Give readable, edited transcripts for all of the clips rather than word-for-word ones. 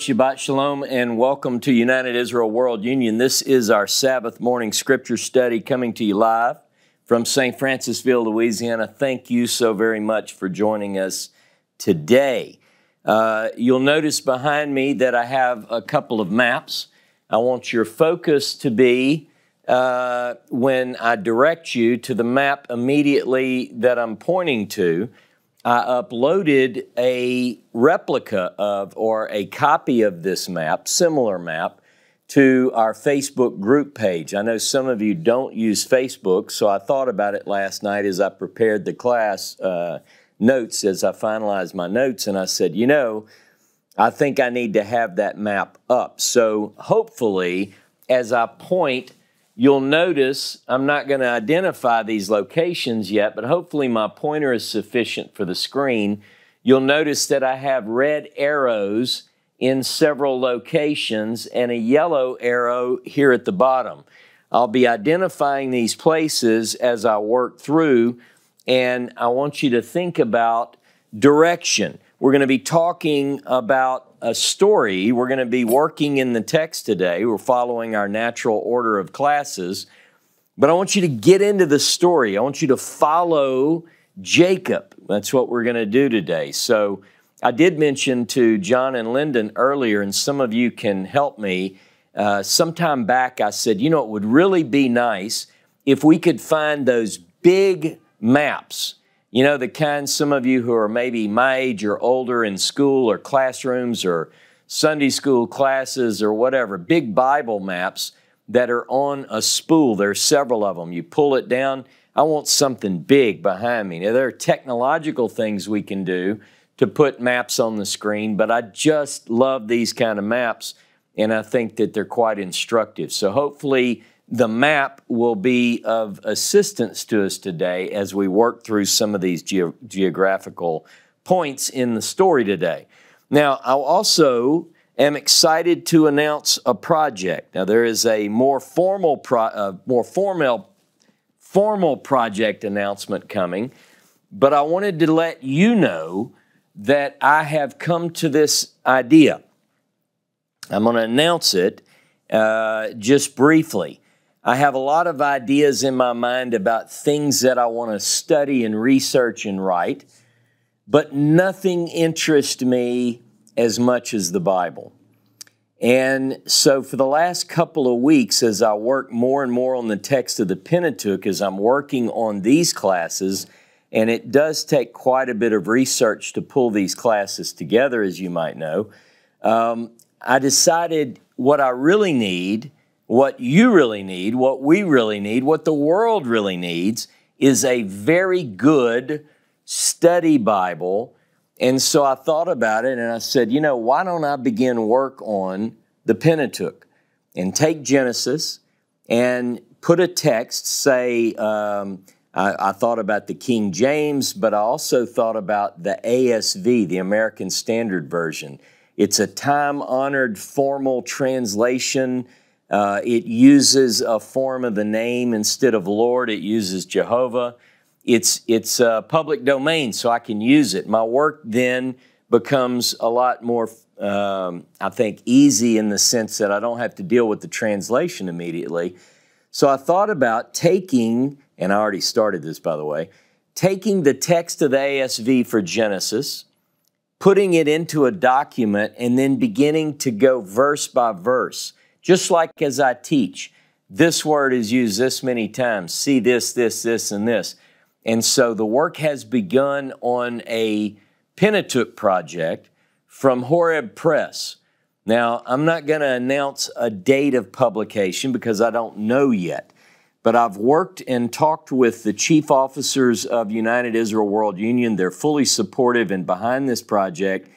Shabbat Shalom and welcome to United Israel World Union. This is our Sabbath morning scripture study coming to you live from St. Francisville, Louisiana. Thank you so very much for joining us today. You'll notice behind me that I have a couple of maps. I want your focus to be when I direct you to the map immediately that I'm pointing to. I uploaded a replica of or a copy of this map, similar map, to our Facebook group page. I know some of you don't use Facebook, so I thought about it last night as I prepared the class notes, as I finalized my notes, and I said, you know, I think I need to have that map up. So hopefully, as I point, you'll notice I'm not going to identify these locations yet, but hopefully my pointer is sufficient for the screen. You'll notice that I have red arrows in several locations and a yellow arrow here at the bottom. I'll be identifying these places as I work through, and I want you to think about direction. We're going to be talking about a story. We're going to be working in the text today. We're following our natural order of classes. But I want you to get into the story. I want you to follow Jacob. That's what we're going to do today. So I did mention to John and Lyndon earlier, and some of you can help me. Sometime back I said, you know, it would really be nice if we could find those big maps. You know, the kind, some of you who are maybe my age or older in school or classrooms or Sunday school classes or whatever, big Bible maps that are on a spool. There's several of them. You pull it down. I want something big behind me. Now, there are technological things we can do to put maps on the screen, but I just love these kind of maps, and I think that they're quite instructive. So hopefully the map will be of assistance to us today as we work through some of these geographical points in the story today. Now, I also am excited to announce a project. Now, there is a more formal project announcement coming, but I wanted to let you know that I have come to this idea. I'm going to announce it just briefly. I have a lot of ideas in my mind about things that I want to study and research and write, but nothing interests me as much as the Bible. And so for the last couple of weeks, as I work more and more on the text of the Pentateuch, as I'm working on these classes, and it does take quite a bit of research to pull these classes together, as you might know, I decided what I really need, what you really need, what we really need, what the world really needs is a very good study Bible. And so I thought about it and I said, you know, why don't I begin work on the Pentateuch and take Genesis and put a text, say, I thought about the King James, but I also thought about the ASV, the American Standard Version. It's a time-honored formal translation. It uses a form of the name instead of Lord. It uses Jehovah. It's public domain, so I can use it. My work then becomes a lot more, I think, easy in the sense that I don't have to deal with the translation immediately. So I thought about taking, and I already started this, by the way, taking the text of the ASV for Genesis, putting it into a document, and then beginning to go verse by verse. Just like as I teach, this word is used this many times. See this, this, this, and this. And so the work has begun on a Pentateuch project from Horeb Press. Now, I'm not going to announce a date of publication because I don't know yet. But I've worked and talked with the chief officers of United Israel World Union. They're fully supportive and behind this project.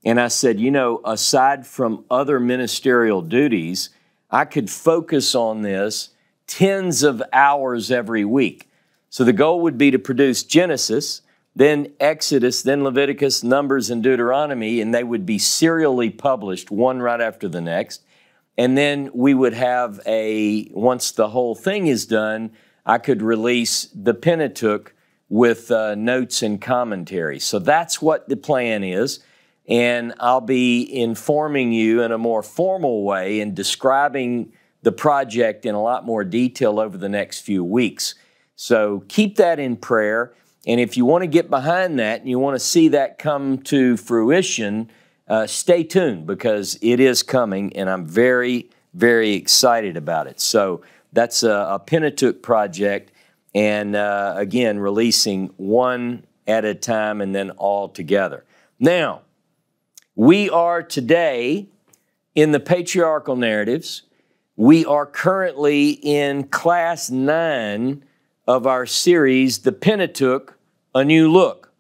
And I said, you know, aside from other ministerial duties, I could focus on this tens of hours every week. So the goal would be to produce Genesis, then Exodus, then Leviticus, Numbers, and Deuteronomy, and they would be serially published, one right after the next. And then we would have once the whole thing is done, I could release the Pentateuch with notes and commentary. So that's what the plan is. and I'll be informing you in a more formal way and describing the project in a lot more detail over the next few weeks. So keep that in prayer, and if you want to get behind that and you want to see that come to fruition, stay tuned, because it is coming, and I'm very, very excited about it. So that's a Pentateuch project, and again, releasing one at a time and then all together. Now, we are today in the patriarchal narratives. We are currently in class 9 of our series, The Pentateuch, A New Look.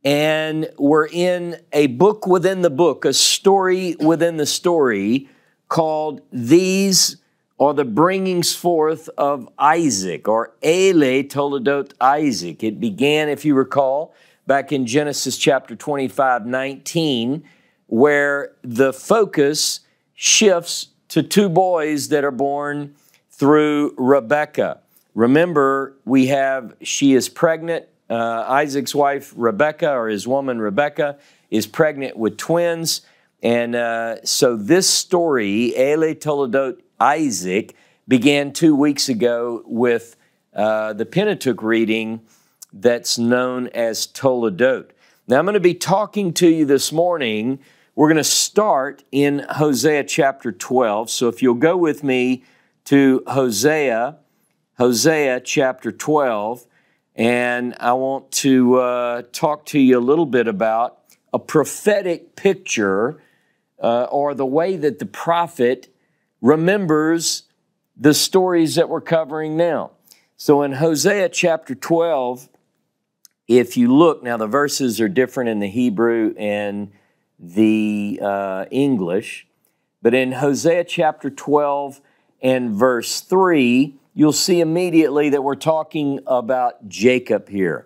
And we're in a book within the book, a story within the story, called These Are the Bringings Forth of Isaac, or Ele Toledot Isaac. It began, if you recall, back in Genesis chapter 25:19, where the focus shifts to 2 boys that are born through Rebekah. Remember, she is pregnant. Isaac's wife, Rebekah, or his woman, Rebekah, is pregnant with twins. And so this story, Ele Toledot Isaac, began 2 weeks ago with the Pentateuch reading that's known as Toledot. Now, I'm going to be talking to you this morning. We're going to start in Hosea chapter 12. So if you'll go with me to Hosea chapter 12, and I want to talk to you a little bit about a prophetic picture, or the way that the prophet remembers the stories that we're covering now. So in Hosea chapter 12, if you look, now the verses are different in the Hebrew and the English, but in Hosea chapter 12 and verse 3, you'll see immediately that we're talking about Jacob here.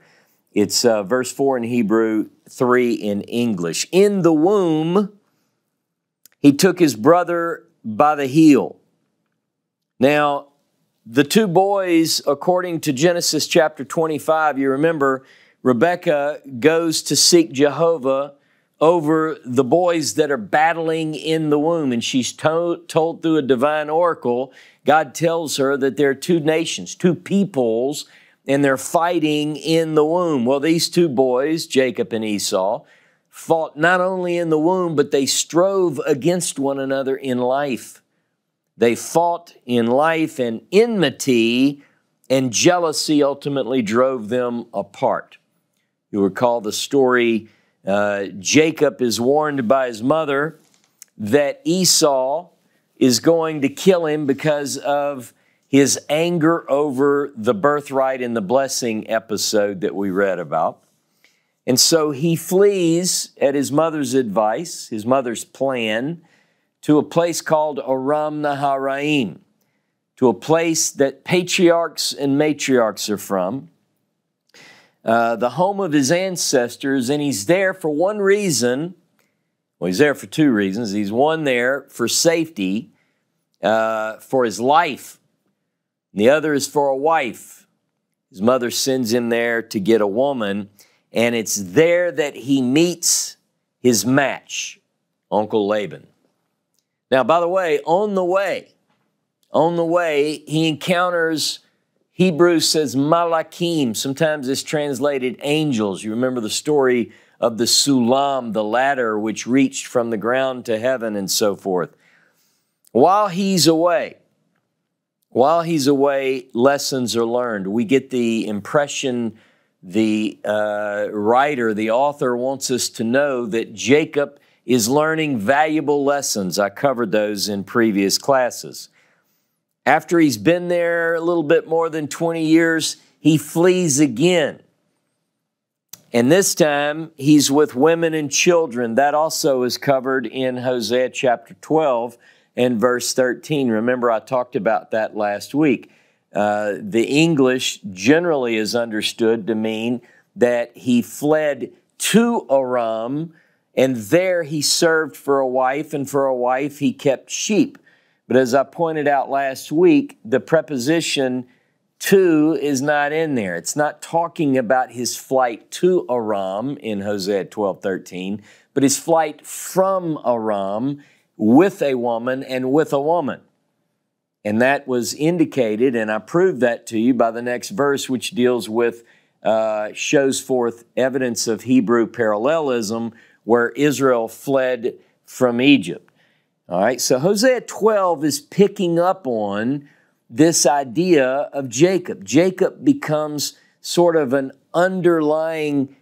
It's verse 4 in Hebrew, 3 in English. In the womb, he took his brother by the heel. Now, the 2 boys, according to Genesis chapter 25, you remember, Rebekah goes to seek Jehovah over the boys that are battling in the womb. And she's told through a divine oracle, God tells her that there are 2 nations, 2 peoples, and they're fighting in the womb. Well, these 2 boys, Jacob and Esau, fought not only in the womb, but they strove against one another in life. They fought in life, and enmity and jealousy ultimately drove them apart. You recall the story. Jacob is warned by his mother that Esau is going to kill him because of his anger over the birthright and the blessing episode that we read about. And so he flees at his mother's advice, his mother's plan, to a place called Aram Naharaim, to a place that patriarchs and matriarchs are from, the home of his ancestors, and he's there for one reason. Well, he's there for 2 reasons. He's one there for safety, for his life. And the other is for a wife. His mother sends him there to get a woman, and it's there that he meets his match, Uncle Laban. Now, by the way, on the way, he encounters, Hebrew says malakim. Sometimes it's translated angels. You remember the story of the sulam, the ladder which reached from the ground to heaven and so forth. While he's away, lessons are learned. We get the impression the writer, the author, wants us to know that Jacob is learning valuable lessons. I covered those in previous classes. After he's been there a little bit more than 20 years, he flees again. And this time, he's with women and children. That also is covered in Hosea chapter 12 and verse 13. Remember, I talked about that last week. The English generally is understood to mean that he fled to Aram, and there he served for a wife, and for a wife he kept sheep. But as I pointed out last week, the preposition to is not in there. It's not talking about his flight to Aram in Hosea 12:13, but his flight from Aram with a woman and with a woman. And that was indicated, and I proved that to you by the next verse, which deals with, shows forth evidence of Hebrew parallelism where Israel fled from Egypt. All right, so Hosea 12 is picking up on this idea of Jacob. Jacob becomes sort of an underlying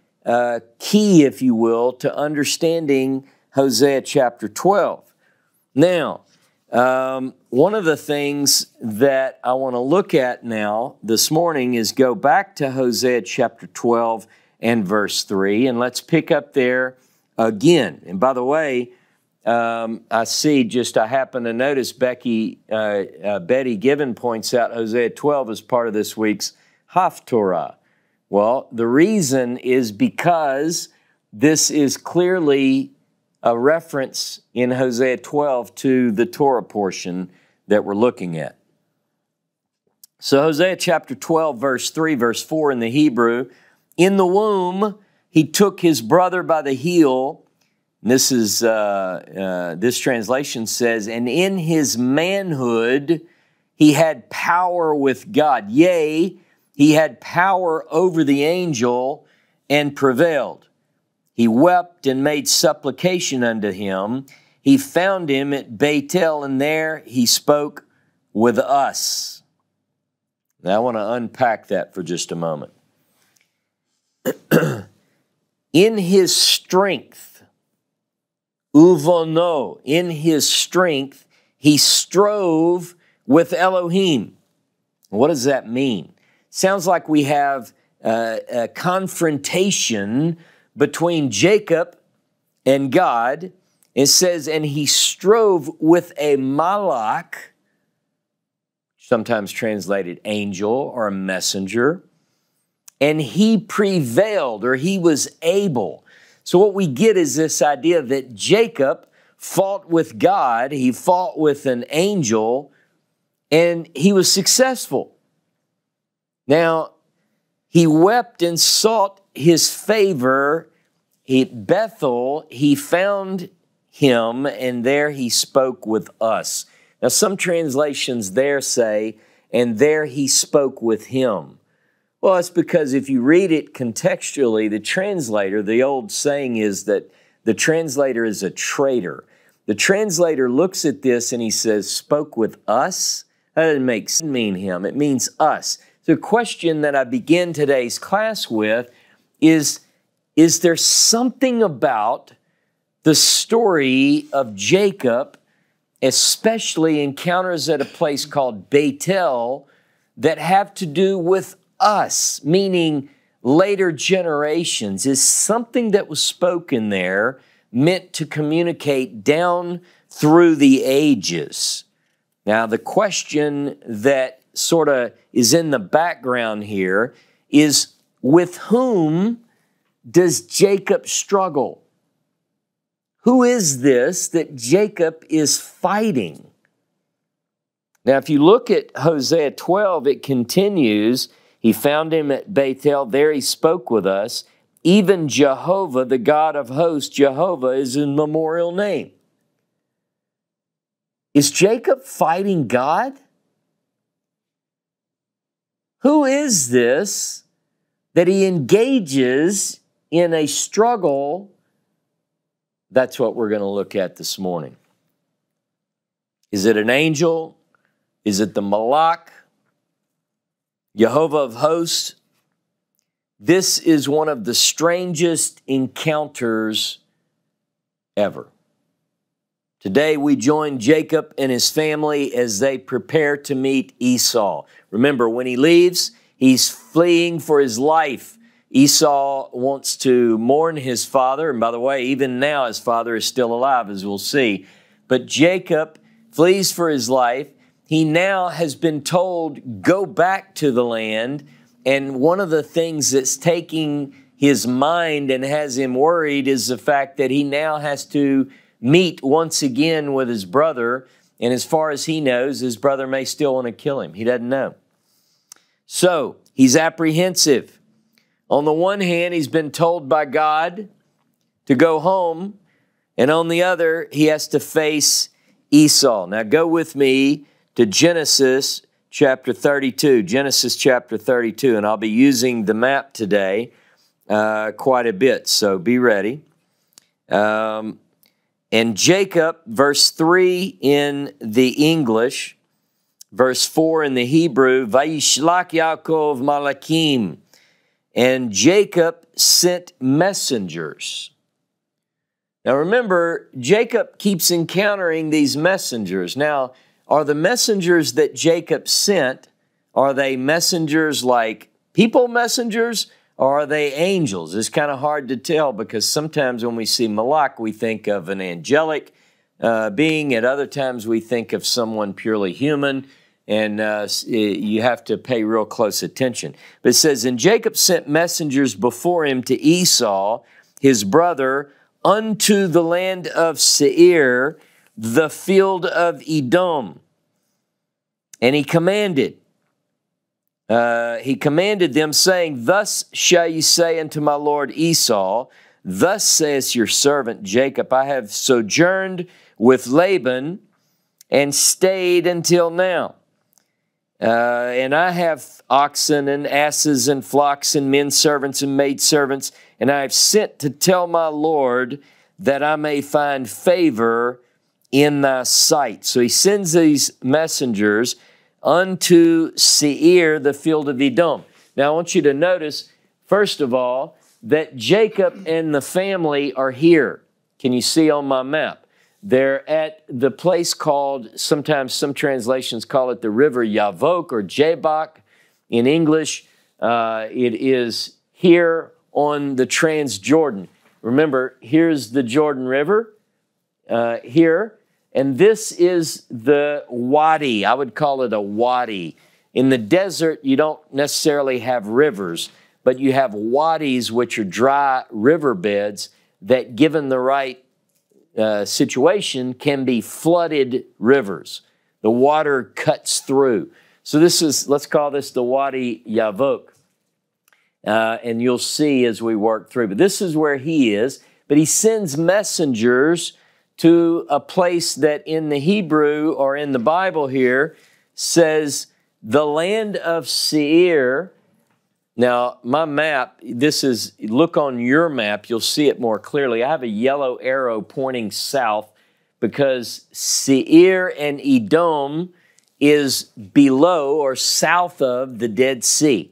key, if you will, to understanding Hosea chapter 12. Now, one of the things that I want to look at now this morning is go back to Hosea chapter 12 and verse 3, and let's pick up there again. And by the way, I happen to notice Betty Given points out Hosea 12 as part of this week's Haftorah. Well, the reason is because this is clearly a reference in Hosea 12 to the Torah portion that we're looking at. So Hosea chapter 12, verse 3, verse 4 in the Hebrew, in the womb he took his brother by the heel. This translation says, and in his manhood he had power with God. Yea, he had power over the angel and prevailed. He wept and made supplication unto him. He found him at Bethel, and there he spoke with us. Now I want to unpack that for just a moment. In his strength, uvono, in his strength, he strove with Elohim. What does that mean? Sounds like we have a confrontation between Jacob and God. It says, and he strove with a malach, sometimes translated angel or a messenger, and he prevailed, or he was able. So what we get is this idea that Jacob fought with God, he fought with an angel, and he was successful. Now, he wept and sought his favor. Bethel, he found him, and there he spoke with us. Now, some translations there say, and there he spoke with him. Well, it's because if you read it contextually, the translator, the old saying is that the translator is a traitor. The translator looks at this and he says, spoke with us? That doesn't mean him, it means us. The question that I begin today's class with is there something about the story of Jacob, especially encounters at a place called Bethel, that have to do with us, meaning later generations? Is something that was spoken there meant to communicate down through the ages? Now, the question that sort of is in the background here is, with whom does Jacob struggle? Who is this that Jacob is fighting? Now, if you look at Hosea 12, it continues, he found him at Bethel, there he spoke with us. Even Jehovah, the God of hosts, Jehovah is his memorial name. Is Jacob fighting God? Who is this that he engages in a struggle? That's what we're going to look at this morning. Is it an angel? Is it the Malach? Jehovah of hosts? This is one of the strangest encounters ever. Today we join Jacob and his family as they prepare to meet Esau. Remember, when he leaves, he's fleeing for his life. Esau wants to mourn his father, and by the way, even now his father is still alive, as we'll see. But Jacob flees for his life. He now has been told, go back to the land, and one of the things that's taking his mind and has him worried is the fact that he now has to meet once again with his brother, and as far as he knows, his brother may still want to kill him. He doesn't know. So he's apprehensive. On the one hand, he's been told by God to go home, and on the other, he has to face Esau. Now go with me to Genesis chapter 32. Genesis chapter 32, and I'll be using the map today quite a bit, so be ready. And Jacob, verse 3 in the English, verse 4 in the Hebrew, VaYishlach Yaakov Malakim. And Jacob sent messengers. Now remember, Jacob keeps encountering these messengers. Now, are the messengers that Jacob sent, are they messengers like people messengers, or are they angels? It's kind of hard to tell, because sometimes when we see Malak, we think of an angelic being. At other times we think of someone purely human, and you have to pay real close attention. But it says, and Jacob sent messengers before him to Esau, his brother, unto the land of Seir, the field of Edom. And he commanded them, saying, thus shall you say unto my lord Esau, thus saith your servant Jacob, I have sojourned with Laban and stayed until now. And I have oxen and asses and flocks and men servants and maid servants, and I have sent to tell my Lord that I may find favor in thy sight. So he sends these messengers unto Seir, the field of Edom. Now I want you to notice, first of all, that Jacob and the family are here. Can you see on my map? They're at the place called, sometimes some translations call it the river Yavok or Jabbok in English. It is here on the Transjordan. Remember, here's the Jordan River here, and this is the wadi. I would call it a wadi. In the desert, you don't necessarily have rivers, but you have wadis, which are dry riverbeds that, given the right situation, can be flooded rivers. The water cuts through. So this is, let's call this the Wadi Yavok. And you'll see as we work through. But this is where he is. But he sends messengers to a place that in the Hebrew or in the Bible here says the land of Seir. Now, my map, this is, look on your map, you'll see it more clearly. I have a yellow arrow pointing south because Seir and Edom is below or south of the Dead Sea.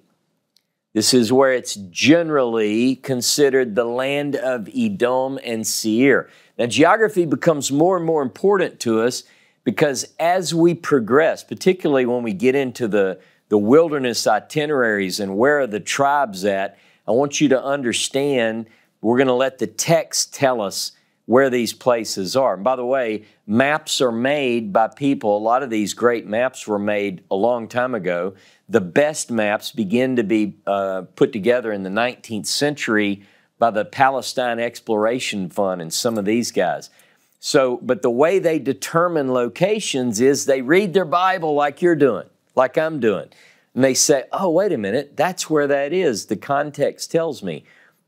This is where it's generally considered the land of Edom and Seir. Now, geography becomes more and more important to us because as we progress, particularly when we get into the wilderness itineraries and where are the tribes at, I want you to understand we're going to let the text tell us where these places are. And by the way, maps are made by people. A lot of these great maps were made a long time ago. The best maps begin to be put together in the 19th century by the Palestine Exploration Fund and some of these guys. So, but the way they determine locations is they read their Bible like you're doing, like I'm doing. And they say, oh, wait a minute, that's where that is. The context tells me.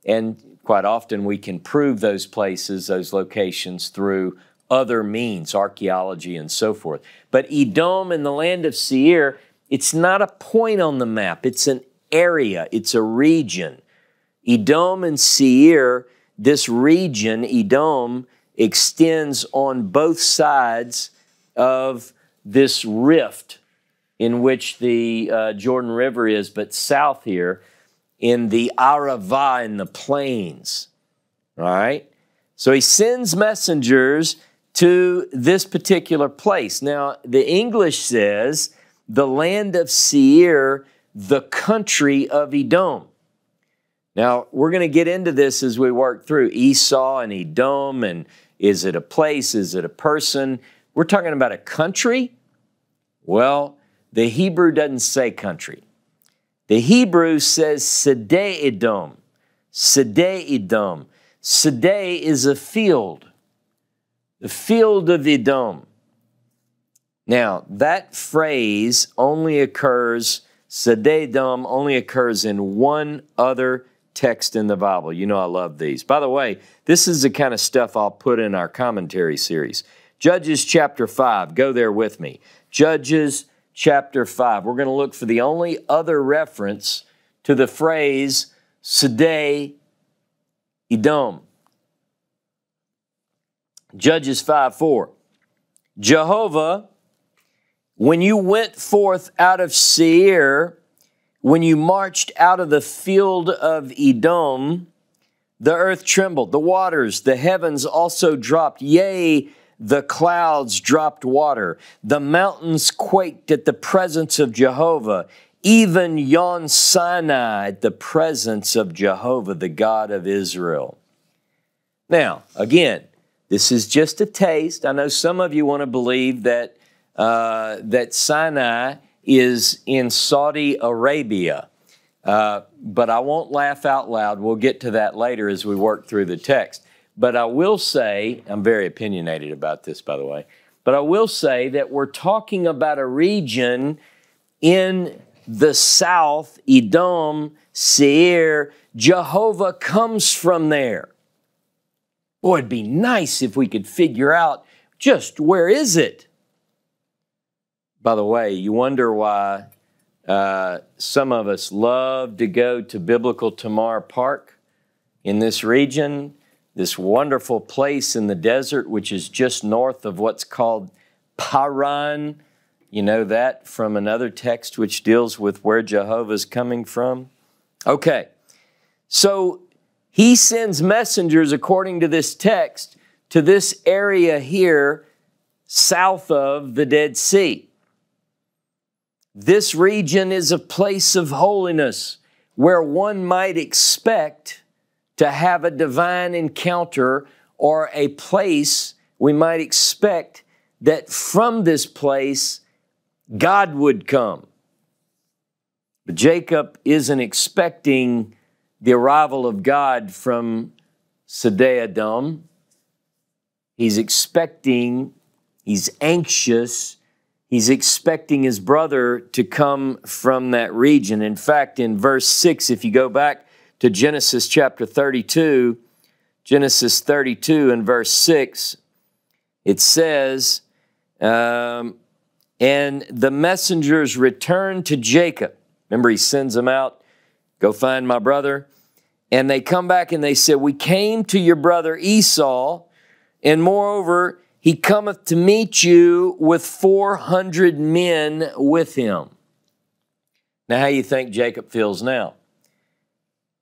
And quite often we can prove those places, those locations through other means, archaeology and so forth. But Edom and the land of Seir, it's not a point on the map. It's an area. It's a region. Edom and Seir, this region, Edom, extends on both sides of this rift in which the Jordan River is, but south here in the Arava, in the plains. All right? So he sends messengers to this particular place. Now, the English says, the land of Seir, the country of Edom. Now, we're going to get into this as we work through Esau and Edom, and is it a place, is it a person? We're talking about a country? Well, the Hebrew doesn't say country. The Hebrew says Sedeh Edom. Sedeh Edom. Sedeh is a field. The field of Edom. Now, that phrase only occurs Sededom only occurs in one other text in the Bible. You know I love these. By the way, this is the kind of stuff I'll put in our commentary series. Judges chapter 5. Go there with me. Judges chapter 5. We're going to look for the only other reference to the phrase Sededom. Judges 5:4. Jehovah, when you went forth out of Seir, when you marched out of the field of Edom, the earth trembled, the waters, the heavens also dropped. Yea, the clouds dropped water. The mountains quaked at the presence of Jehovah. Even yon Sinai at the presence of Jehovah, the God of Israel. Now, again, this is just a taste. I know some of you want to believe that that Sinai is in Saudi Arabia, but I won't laugh out loud. We'll get to that later as we work through the text. But I will say, I'm very opinionated about this, by the way, but I will say that we're talking about a region in the south, Edom, Seir. Jehovah comes from there. Boy, it'd be nice if we could figure out just where is it. By the way, you wonder why some of us love to go to Biblical Tamar Park in this region, this wonderful place in the desert, which is just north of what's called Paran. You know that from another text which deals with where Jehovah's coming from. Okay, so he sends messengers, according to this text, to this area here south of the Dead Sea. This region is a place of holiness where one might expect to have a divine encounter, or a place we might expect that from this place God would come. But Jacob isn't expecting the arrival of God from Sededom. He's anxious, he's expecting his brother to come from that region. In fact, in verse 6, if you go back to Genesis chapter 32, Genesis 32 and verse 6, it says, and the messengers returned to Jacob. Remember, he sends them out, go find my brother. And they come back and they said, we came to your brother Esau, and moreover, he cometh to meet you with 400 men with him. Now, how do you think Jacob feels now?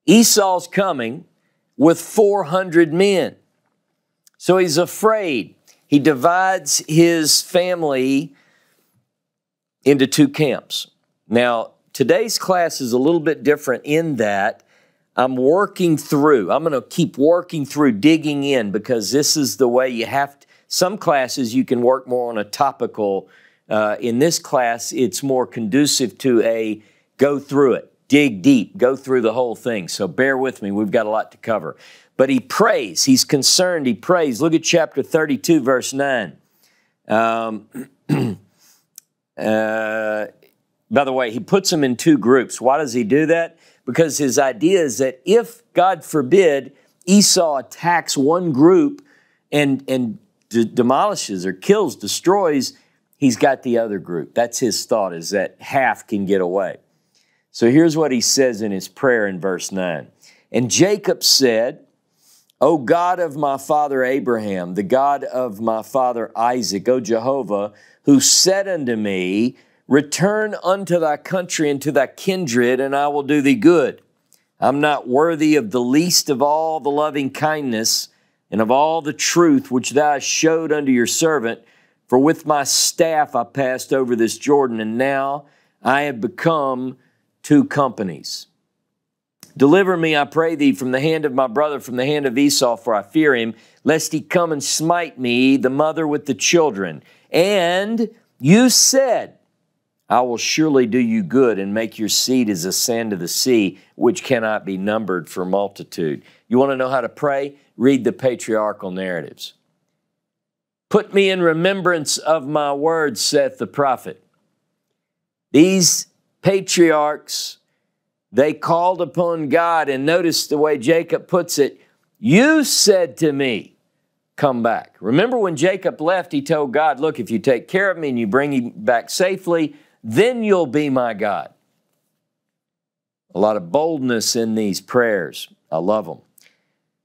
Esau's coming with 400 men. So he's afraid. He divides his family into two camps. Now, today's class is a little bit different in that I'm going to keep working through, digging in, because this is the way you have to. Some classes you can work more on a topical. In this class, it's more conducive to a go through it, dig deep, go through the whole thing. So bear with me, we've got a lot to cover. But he prays, he's concerned, he prays. Look at chapter 32, verse 9. By the way, he puts them in two groups. Why does he do that? Because his idea is that if, God forbid, Esau attacks one group and demolishes or kills, destroys, he's got the other group. That's his thought, is that half can get away. So here's what he says in his prayer in verse 9. And Jacob said, O God of my father Abraham, the God of my father Isaac, O Jehovah, who said unto me, return unto thy country and to thy kindred, and I will do thee good. I'm not worthy of the least of all the loving kindness and of all the truth which thou hast showed unto your servant. For with my staff I passed over this Jordan, and now I have become two companies. Deliver me, I pray thee, from the hand of my brother, from the hand of Esau, for I fear him, lest he come and smite me, the mother with the children. And you said, I will surely do you good and make your seed as the sand of the sea, which cannot be numbered for multitude. You want to know how to pray? Read the patriarchal narratives. Put me in remembrance of my words, saith the prophet. These patriarchs, they called upon God, and notice the way Jacob puts it, you said to me, come back. Remember when Jacob left, he told God, look, if you take care of me and you bring me back safely, then you'll be my God. A lot of boldness in these prayers. I love them.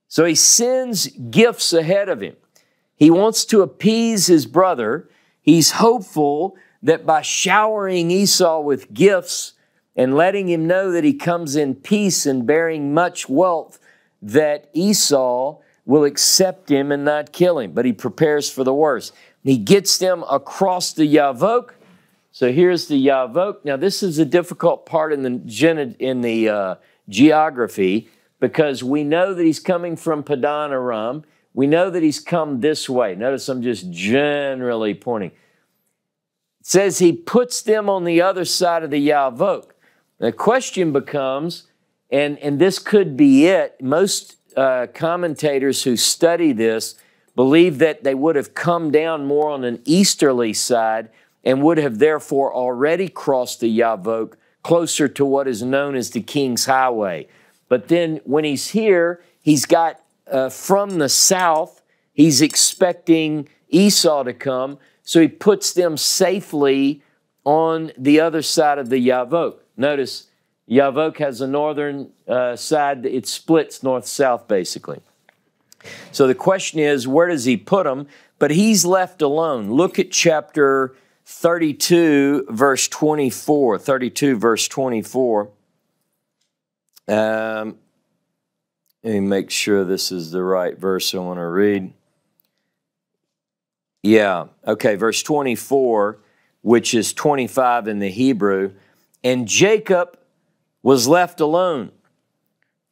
So he sends gifts ahead of him. He wants to appease his brother. He's hopeful that by showering Esau with gifts and letting him know that he comes in peace and bearing much wealth, that Esau will accept him and not kill him. But he prepares for the worst. He gets them across the Yavok. So here's the Yavok. Now this is a difficult part in the geography, because we know that he's coming from Padan Aram. We know that he's come this way. Notice I'm just generally pointing. It says he puts them on the other side of the Yavok. The question becomes, and this could be it, most commentators who study this believe that they would have come down more on an easterly side and would have therefore already crossed the Yavok closer to what is known as the King's Highway. But then when he's here, he's got from the south, he's expecting Esau to come, so he puts them safely on the other side of the Yavok. Notice, Yavok has a northern side. It splits north-south, basically. So the question is, where does he put them? But he's left alone. Look at chapter 32, verse 24. 32, verse 24. Let me make sure this is the right verse I want to read. Yeah, okay, verse 24, which is 25 in the Hebrew. And Jacob was left alone,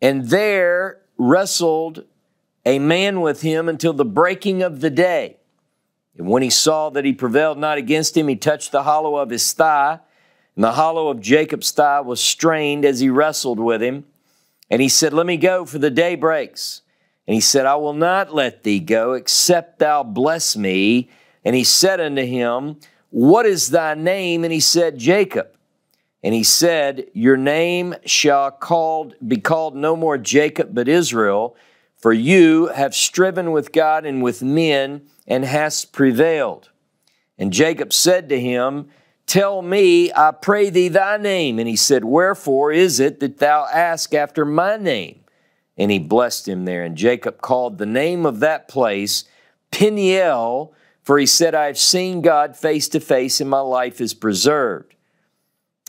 and there wrestled a man with him until the breaking of the day. And when he saw that he prevailed not against him, he touched the hollow of his thigh, and the hollow of Jacob's thigh was strained as he wrestled with him. And he said, let me go, for the day breaks. And he said, I will not let thee go, except thou bless me. And he said unto him, what is thy name? And he said, Jacob. And he said, your name shall be called no more Jacob, but Israel, for you have striven with God and with men, and hast prevailed. And Jacob said to him, tell me, I pray thee, thy name. And he said, wherefore is it that thou ask after my name? And he blessed him there. And Jacob called the name of that place Peniel, for he said, I have seen God face to face, and my life is preserved.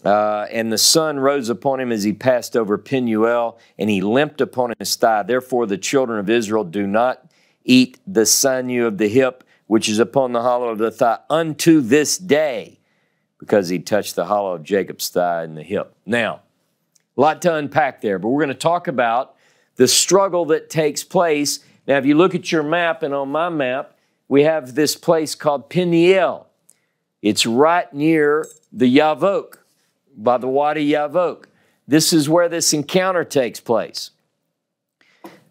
And the sun rose upon him as he passed over Peniel, and he limped upon his thigh. Therefore the children of Israel do not eat the sinew of the hip, which is upon the hollow of the thigh, unto this day, because he touched the hollow of Jacob's thigh and the hip. Now, a lot to unpack there, but we're going to talk about the struggle that takes place. Now, if you look at your map, and on my map, we have this place called Peniel. It's right near the Yavok, by the Wadi Yavok. This is where this encounter takes place.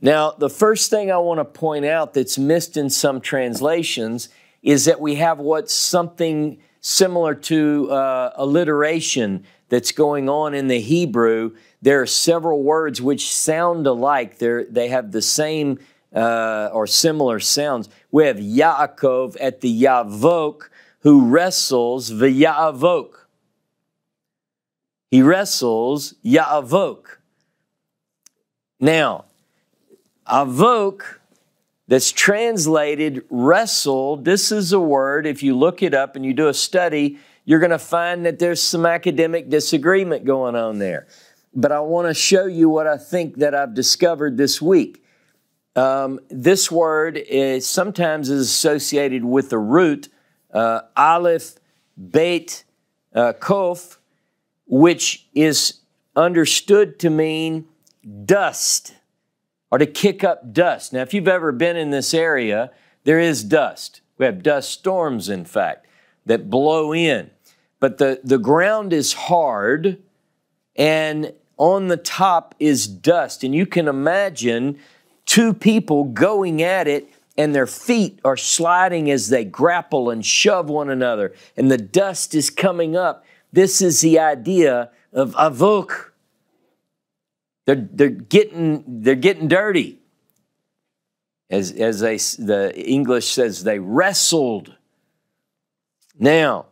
Now, the first thing I want to point out that's missed in some translations is that we have what's something similar to alliteration that's going on in the Hebrew. There are several words which sound alike. They have the same or similar sounds. We have Yaakov at the Yavok, who wrestles v'Yavok. He wrestles Yavok. Now, Avok, that's translated wrestled, this is a word, if you look it up and you do a study, you're going to find that there's some academic disagreement going on there. But I want to show you what I think that I've discovered this week. This word is sometimes associated with the root, Aleph, Bet, Kof, which is understood to mean dust, or to kick up dust. Now, if you've ever been in this area, there is dust. We have dust storms, in fact, that blow in. But the ground is hard, and on the top is dust. And you can imagine two people going at it, and their feet are sliding as they grapple and shove one another, and the dust is coming up. this is the idea of avok. They're getting dirty. As the English says, they wrestled. Now,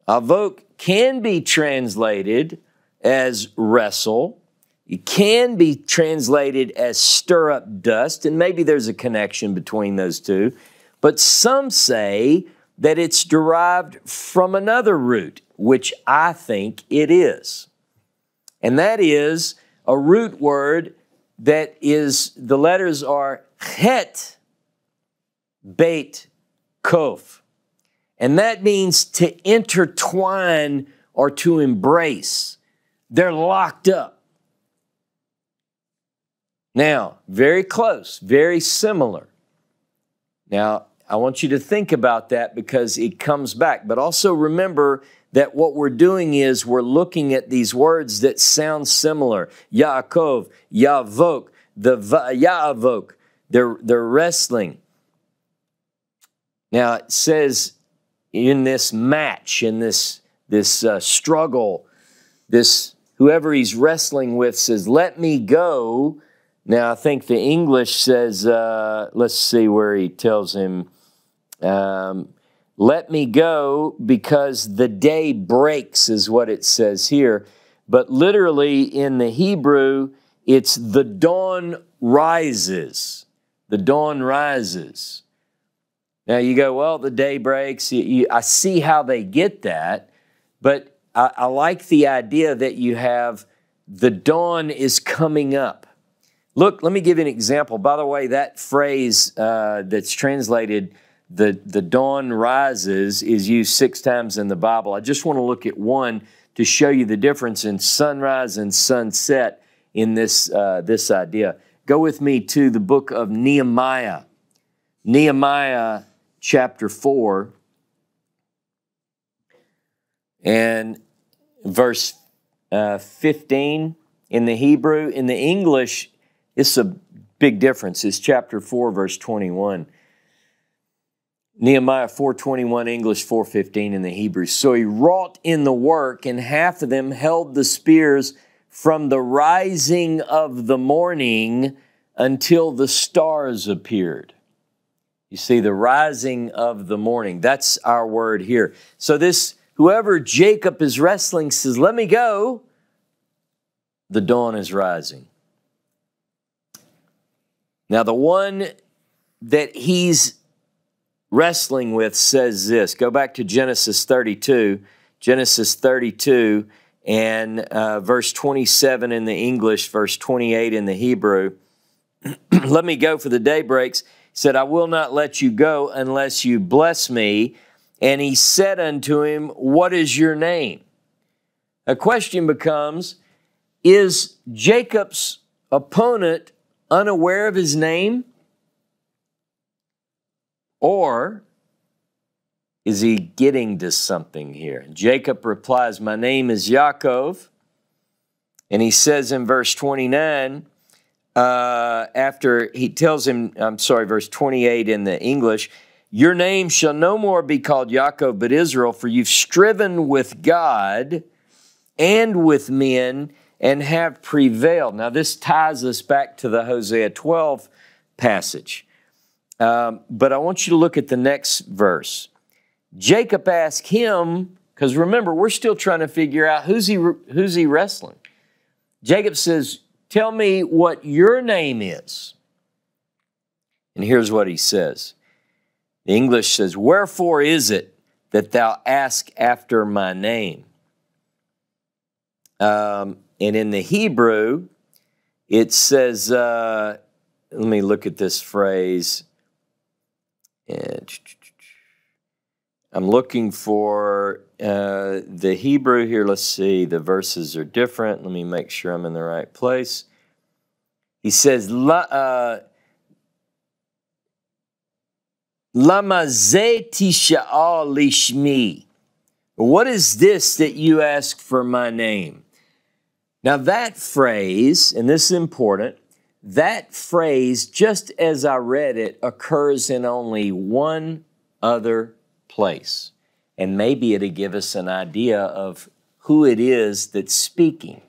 avok can be translated as wrestle. It can be translated as stir up dust, and maybe there's a connection between those two. But some say that it's derived from another root, which I think it is. And that is a root word that is, the letters are het, beit, kof. And that means to intertwine or to embrace. They're locked up. Now, very close, very similar. Now, I want you to think about that because it comes back. But also remember that what we're doing is we're looking at these words that sound similar. Yaakov, Yavok, Yavok. They're wrestling. Now, it says in this match, in this struggle, whoever he's wrestling with says, "Let me go." Now, I think the English says, let's see where he tells him, "Let me go because the day breaks," is what it says here. But literally in the Hebrew, it's the dawn rises. The dawn rises. Now you go, well, the day breaks. I see how they get that, but I like the idea that you have the dawn is coming up. Look, let me give you an example. By the way, that phrase that's translated, the dawn rises, is used 6 times in the Bible. I just want to look at one to show you the difference in sunrise and sunset in this idea. Go with me to the book of Nehemiah. Nehemiah chapter 4 and verse 15 in the Hebrew. In the English, it's a big difference. It's chapter 4, verse 21. Nehemiah 4:21, English 4:15 in the Hebrew. "So he wrought in the work, and half of them held the spears from the rising of the morning until the stars appeared." You see, the rising of the morning. That's our word here. So whoever Jacob is wrestling says, "Let me go." The dawn is rising. Now, the one that he's wrestling with says this. Go back to Genesis 32. Genesis 32 and verse 27 in the English, verse 28 in the Hebrew. "Let me go, for the day breaks." He said, "I will not let you go unless you bless me." And he said unto him, "What is your name?" A question becomes, is Jacob's opponent unaware of his name? Or is he getting to something here? Jacob replies, "My name is Yaakov." And he says in verse 29, after he tells him, verse 28 in the English, "Your name shall no more be called Yaakov, but Israel, for you've striven with God and with men and have prevailed." Now this ties us back to the Hosea 12 passage. But I want you to look at the next verse. Jacob asked him, because remember, we're still trying to figure out who's he wrestling. Jacob says, "Tell me what your name is." And here's what he says. The English says, "Wherefore is it that thou ask after my name?" And in the Hebrew, it says, let me look at this phrase. And I'm looking for the Hebrew here. Let's see. The verses are different. Let me make sure I'm in the right place. He says, "Lama ze tisha'al lishmi." What is this that you ask for my name? Now that phrase, and this is important, that phrase, just as I read it, occurs in only one other place. and maybe it'll give us an idea of who it is that's speaking.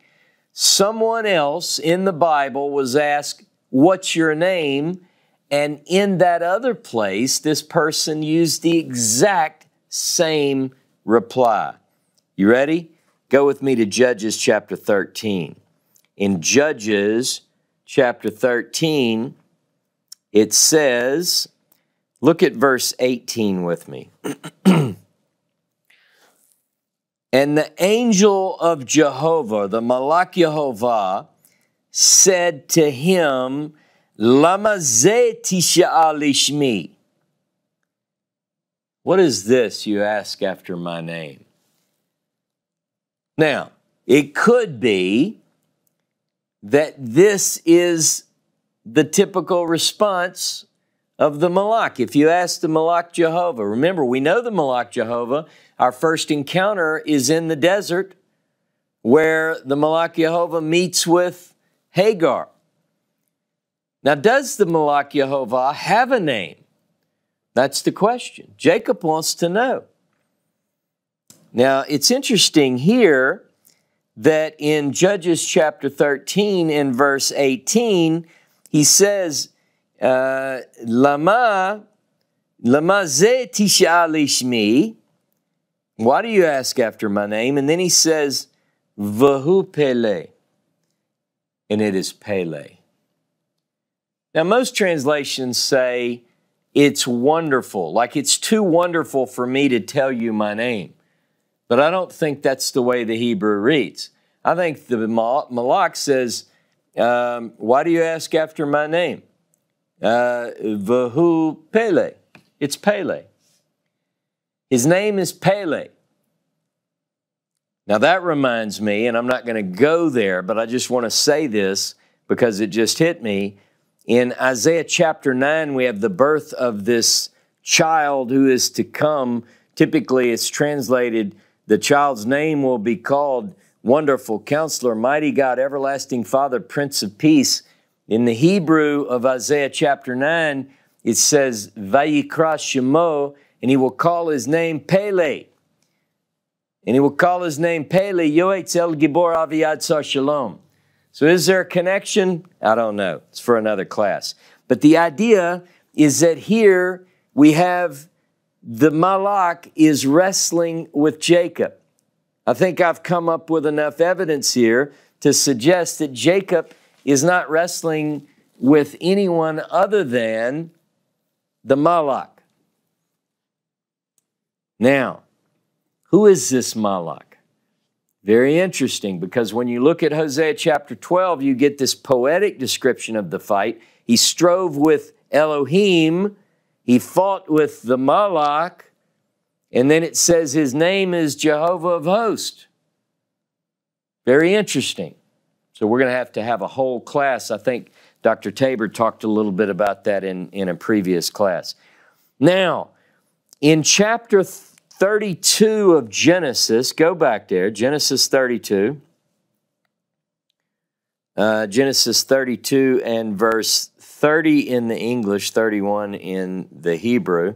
Someone else in the Bible was asked, "What's your name?" And in that other place, this person used the exact same reply. You ready? Go with me to Judges chapter 13. In Judges chapter 13, it says, look at verse 18 with me. And the angel of Jehovah, the Malach Yehovah, said to him, Lama ze tisha'al lishmi. What is this you ask after my name? Now, it could be that this is the typical response of the Malach. If you ask the Malach Jehovah, remember, we know the Malach Jehovah. Our first encounter is in the desert where the Malach Yehovah meets with Hagar. Now, does the Malach Yehovah have a name? That's the question. Jacob wants to know. Now, it's interesting here that in Judges chapter 13 in verse 18, he says, Lama ze tisha'al lishmi. Why do you ask after my name? And then he says, Vahu Pele. And it is Pele. Now, most translations say it's wonderful, like it's too wonderful for me to tell you my name. But I don't think that's the way the Hebrew reads. I think the Malach says, why do you ask after my name? Vahu Pele. It's Pele. His name is Pele. Now that reminds me, and I'm not going to go there, but I just want to say this because it just hit me. In Isaiah chapter 9, we have the birth of this child who is to come. Typically, it's translated, the child's name will be called Wonderful Counselor, Mighty God, Everlasting Father, Prince of Peace. In the Hebrew of Isaiah chapter 9, it says, Vayikra Shemo, and he will call his name Pele. And he will call his name Pele, Yoetz El Gibor Aviad Sar Shalom. So is there a connection? I don't know. It's for another class. But the idea is that here we have the Malach is wrestling with Jacob. I think I've come up with enough evidence here to suggest that Jacob is not wrestling with anyone other than the Malach. Now, who is this Malach? Very interesting, because when you look at Hosea chapter 12, you get this poetic description of the fight. He strove with Elohim, he fought with the Malach, and then it says his name is Jehovah of Hosts. Very interesting. So we're going to have a whole class. I think Dr. Tabor talked a little bit about that in a previous class. Now, in chapter 32 of Genesis, go back there, Genesis 32. Genesis 32 and verse 30 in the English, 31 in the Hebrew.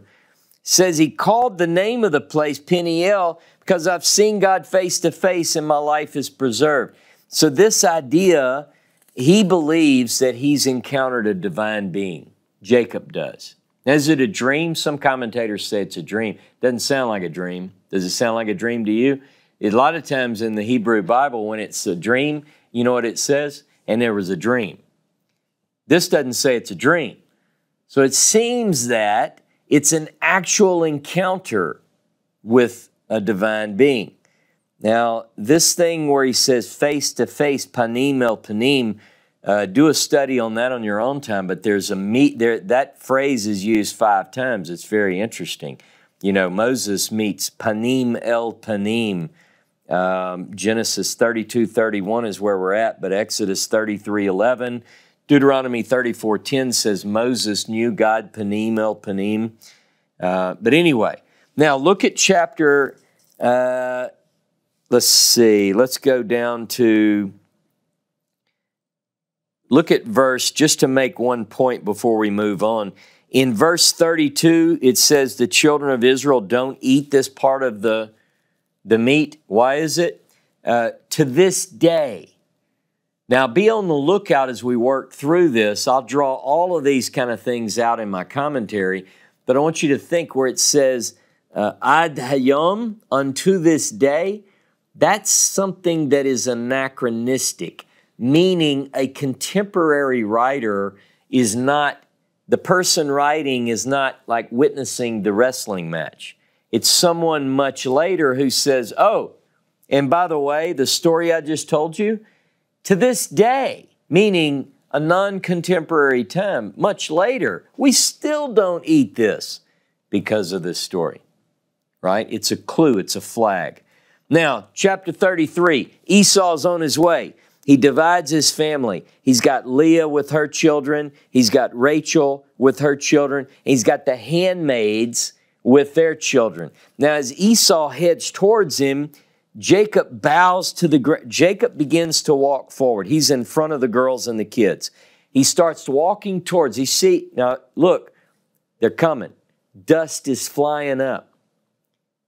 Says he called the name of the place Peniel because I've seen God face to face and my life is preserved. So this idea, he believes that he's encountered a divine being. Jacob does. Now, is it a dream? Some commentators say it's a dream. Doesn't sound like a dream. Does it sound like a dream to you? A lot of times in the Hebrew Bible, when it's a dream, you know what it says? And there was a dream. This doesn't say it's a dream. So it seems that it's an actual encounter with a divine being. Now, this thing where he says face to face, panim el panim, do a study on that on your own time, but there's that phrase is used 5 times. It's very interesting. You know, Moses meets panim el panim. Genesis 32:31 is where we're at, but Exodus 33:11, Deuteronomy 34:10 says Moses knew God panim el panim. But anyway, now look at chapter, let's see, let's go down to, look at verse, just to make one point before we move on. In verse 32, it says the children of Israel don't eat this part of the meat. Why is it? To this day. Now, be on the lookout as we work through this. I'll draw all of these kind of things out in my commentary, but I want you to think where it says, ad hayom, unto this day. That's something that is anachronistic, meaning a contemporary writer is not, the person writing is not like witnessing the wrestling match. It's someone much later who says, oh, and by the way, the story I just told you, to this day, meaning a non-contemporary time, much later, we still don't eat this because of this story, right? It's a clue, it's a flag. Now, chapter 33, Esau's on his way. He divides his family. He's got Leah with her children. He's got Rachel with her children. He's got the handmaids with their children. Now, as Esau heads towards him, Jacob bows to the ground. Jacob begins to walk forward. He's in front of the girls and the kids. He starts walking towards. Now, look, they're coming. Dust is flying up.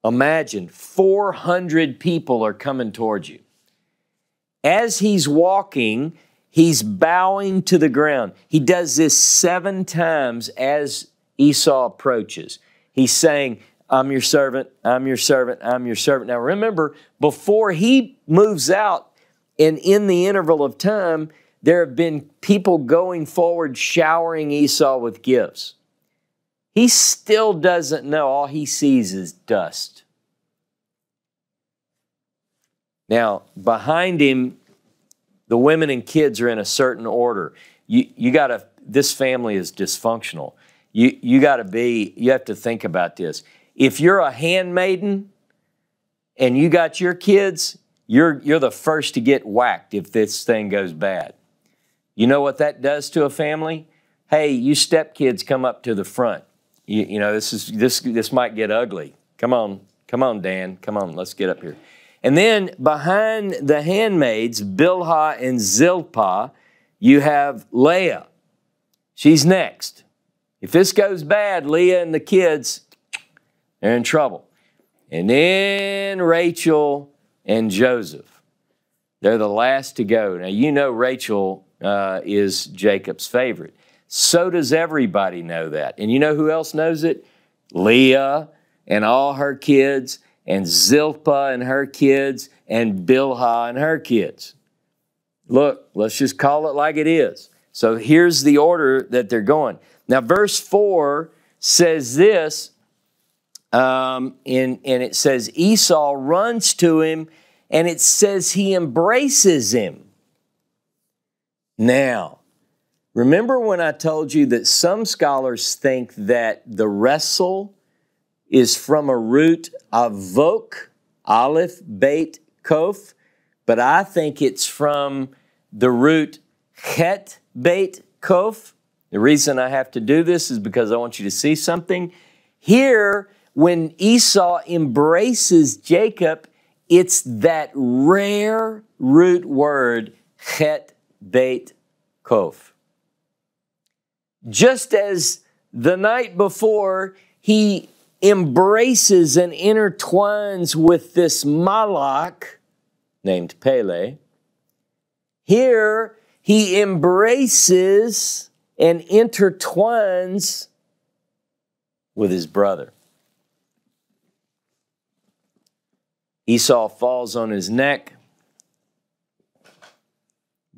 Imagine 400 people are coming towards you. As he's walking, he's bowing to the ground. He does this 7 times as Esau approaches. He's saying, I'm your servant, I'm your servant, I'm your servant. Now remember, before he moves out, and in the interval of time, there have been people going forward showering Esau with gifts. He still doesn't know. All he sees is dust. Now, behind him, the women and kids are in a certain order. This family is dysfunctional. You have to think about this. If you're a handmaiden and you got your kids, you're the first to get whacked if this thing goes bad. You know what that does to a family? Hey, you stepkids, come up to the front. You know, this might get ugly. Come on, Dan. Come on, let's get up here. And then behind the handmaids, Bilhah and Zilpah, you have Leah. She's next. If this goes bad, Leah and the kids, they're in trouble. And then Rachel and Joseph. They're the last to go. Now, you know Rachel is Jacob's favorite. So does everybody know that. And you know who else knows it? Leah and all her kids, and Zilpah and her kids, and Bilhah and her kids. Look, let's just call it like it is. So here's the order that they're going. Now, verse 4 says this, and it says Esau runs to him, and it says he embraces him. Now, remember when I told you that some scholars think that the wrestle is from a root avok, aleph, beit, kof, but I think it's from the root het, beit, kof. The reason I have to do this is because I want you to see something. Here, when Esau embraces Jacob, it's that rare root word, het, beit, kof. Just as the night before, he embraces and intertwines with this malach named Pele. Here, he embraces and intertwines with his brother. Esau falls on his neck.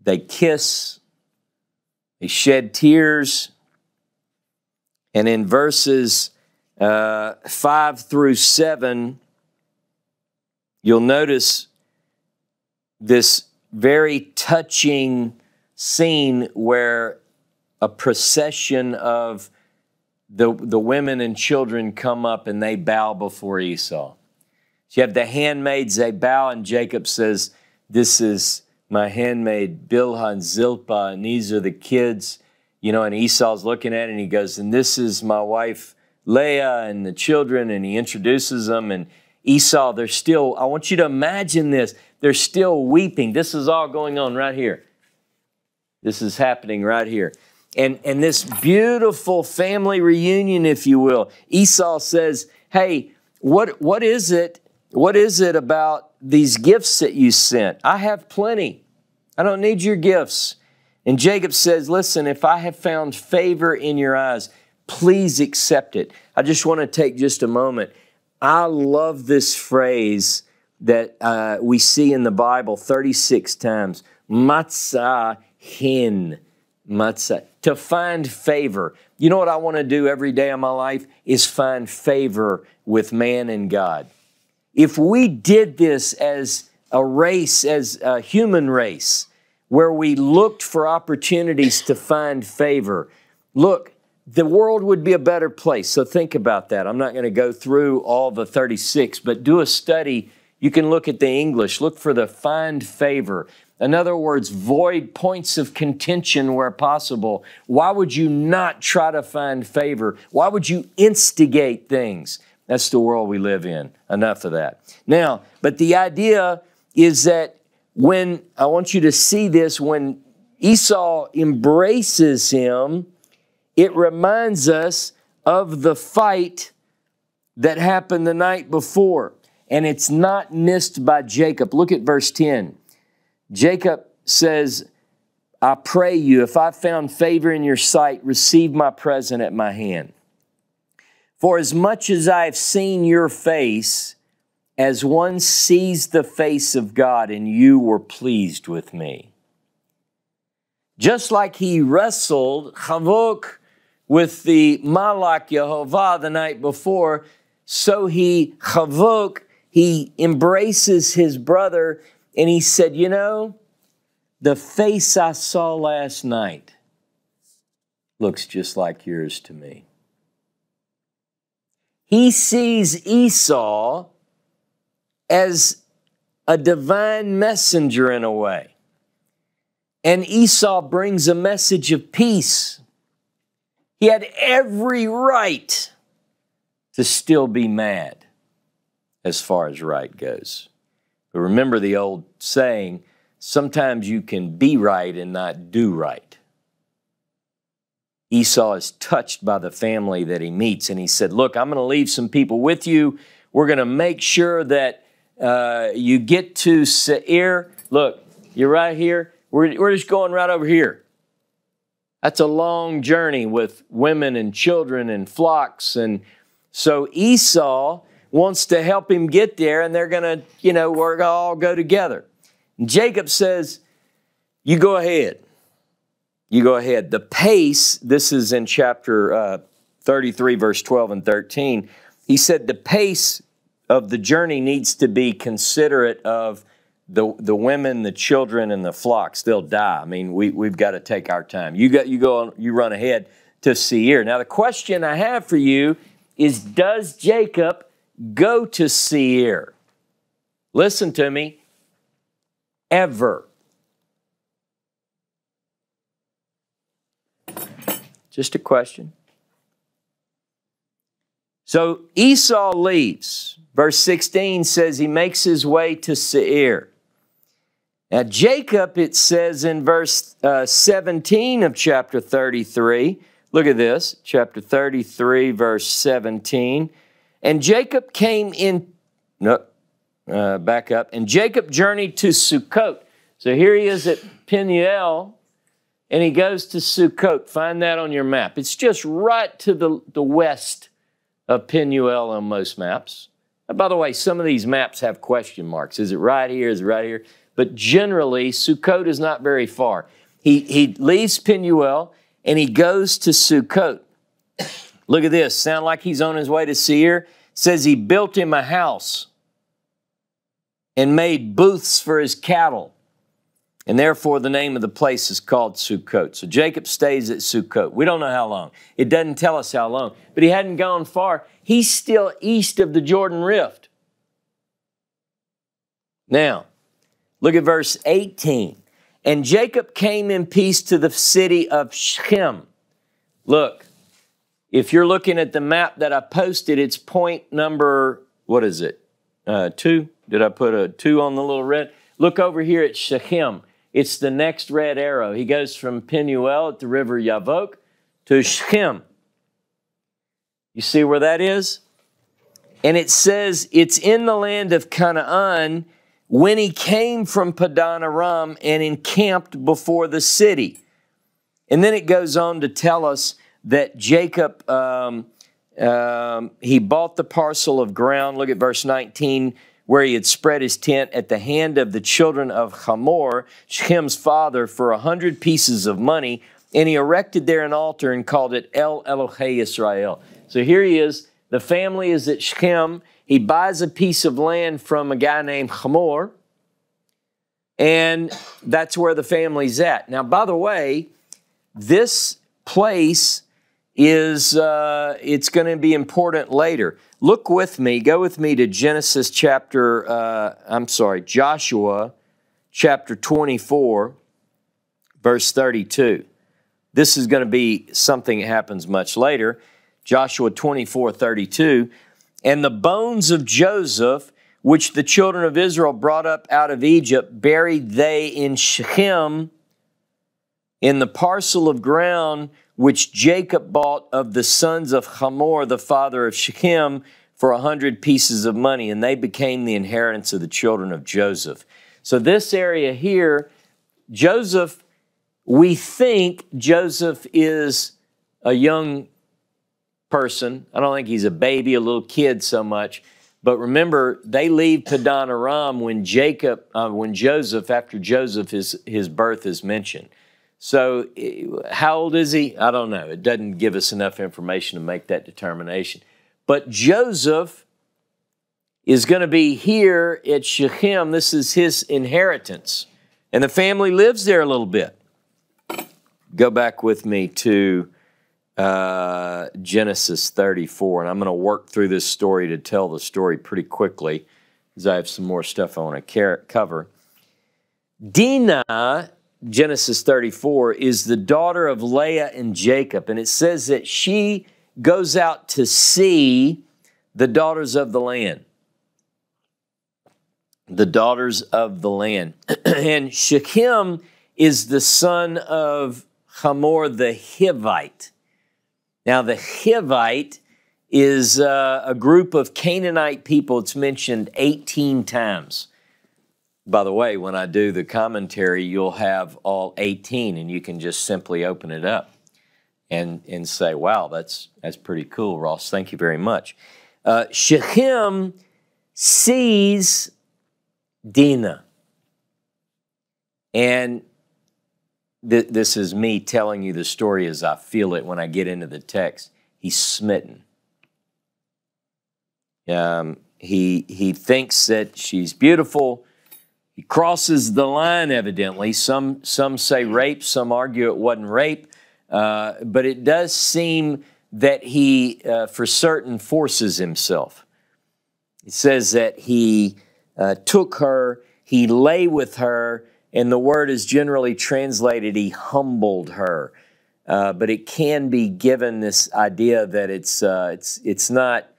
They kiss. They shed tears. And in verses 5 through 7, you'll notice this very touching scene where a procession of the women and children come up and they bow before Esau. So you have the handmaids, they bow, and Jacob says, this is my handmaid Bilhah and Zilpah, and these are the kids. You know, and Esau's looking at it and he goes, and this is my wife Leah and the children, and he introduces them. And Esau, they're still, I want you to imagine this, they're still weeping. This is all going on right here. This is happening right here. and this beautiful family reunion, if you will. Esau says, hey, what is it? What is it about these gifts that you sent? I have plenty. I don't need your gifts. And Jacob says, listen, if I have found favor in your eyes, please accept it. I just want to take just a moment. I love this phrase that we see in the Bible 36 times. Matzah hin. Matzah. To find favor. You know what I want to do every day of my life is find favor with man and God. If we did this as a race, as a human race, where we looked for opportunities to find favor, look, the world would be a better place. So think about that. I'm not going to go through all the 36, but do a study. You can look at the English. Look for the find favor. In other words, void points of contention where possible. Why would you not try to find favor? Why would you instigate things? That's the world we live in. Enough of that. Now, but the idea is that when, I want you to see this, when Esau embraces him, it reminds us of the fight that happened the night before. And it's not missed by Jacob. Look at verse 10. Jacob says, I pray you, if I found favor in your sight, receive my present at my hand. For as much as I have seen your face, as one sees the face of God, and you were pleased with me. Just like he wrestled Chavok with the Malach Yehovah the night before, so Chavok, he embraces his brother, and he said, you know, the face I saw last night looks just like yours to me. He sees Esau as a divine messenger in a way. And Esau brings a message of peace. He had every right to still be mad as far as right goes. But remember the old saying, sometimes you can be right and not do right. Esau is touched by the family that he meets, and he said, look, I'm going to leave some people with you. We're going to make sure that you get to Seir. Look, you're right here. We're just going right over here. That's a long journey with women and children and flocks. And so Esau wants to help him get there, and they're going to, we're going to all go together. And Jacob says, you go ahead. You go ahead. The pace, this is in chapter 33, verse 12 and 13. He said the pace of the journey needs to be considerate of the women, the children, and the flocks. They'll die. I mean, we've got to take our time. You run ahead to Seir. Now, the question I have for you is, does Jacob go to Seir? Listen to me. Ever. Just a question. So Esau leaves. Verse 16 says he makes his way to Seir. Now Jacob, it says in verse 17 of chapter 33, look at this, chapter 33, verse 17. And Jacob came in, back up, and Jacob journeyed to Sukkot. So here he is at Peniel, and he goes to Sukkot. Find that on your map. It's just right to the west of Peniel on most maps. And by the way, some of these maps have question marks. Is it right here? Is it right here? But generally, Sukkot is not very far. He leaves Peniel, and he goes to Sukkot. Look at this. Sound like he's on his way to Seir? It says he built him a house and made booths for his cattle. And therefore, the name of the place is called Sukkot. So Jacob stays at Sukkot. We don't know how long. It doesn't tell us how long. But he hadn't gone far. He's still east of the Jordan Rift. Now, look at verse 18. And Jacob came in peace to the city of Shechem. Look, if you're looking at the map that I posted, it's point number, what is it? 2? Did I put a 2 on the little red? Look over here at Shechem. it's the next red arrow. He goes from Peniel at the river Yavok to Shechem. You see where that is? And it says it's in the land of Canaan when he came from Padan Aram and encamped before the city. And then it goes on to tell us that Jacob, he bought the parcel of ground. Look at verse 19, where he had spread his tent at the hand of the children of Hamor, Shechem's father, for 100 pieces of money. And he erected there an altar and called it El Elohei Israel. So here he is. The family is at Shechem. He buys a piece of land from a guy named Hamor. And that's where the family's at. Now, by the way, this place is, it's going to be important later. Look with me, go with me to Joshua chapter 24, verse 32. This is going to be something that happens much later. Joshua 24, 32. And the bones of Joseph, which the children of Israel brought up out of Egypt, buried they in Shechem, in the parcel of ground which Jacob bought of the sons of Hamor, the father of Shechem, for 100 pieces of money, and they became the inheritance of the children of Joseph. So this area here, Joseph, we think Joseph is a young person. I don't think he's a baby, a little kid so much. But remember, they leave Padan Aram when Joseph, after Joseph, his birth is mentioned. So how old is he? I don't know. It doesn't give us enough information to make that determination. But Joseph is going to be here at Shechem. This is his inheritance. And the family lives there a little bit. Go back with me to Genesis 34. And I'm going to work through this story to tell the story pretty quickly, because I have some more stuff I want to cover. Dinah, Genesis 34, is the daughter of Leah and Jacob. And it says that she goes out to see the daughters of the land. The daughters of the land. And Shechem is the son of Hamor the Hivite. Now the Hivite is a group of Canaanite people. It's mentioned 18 times. By the way, when I do the commentary, you'll have all 18, and you can just simply open it up and say, wow, that's pretty cool, Ross. Thank you very much. Shechem sees Dinah. And this is me telling you the story as I feel it when I get into the text. He's smitten. He thinks that she's beautiful. He crosses the line, evidently. Some say rape, some argue it wasn't rape. But it does seem that he, for certain, forces himself. It says that he took her, he lay with her, and the word is generally translated, he humbled her. But it can be given this idea that it's not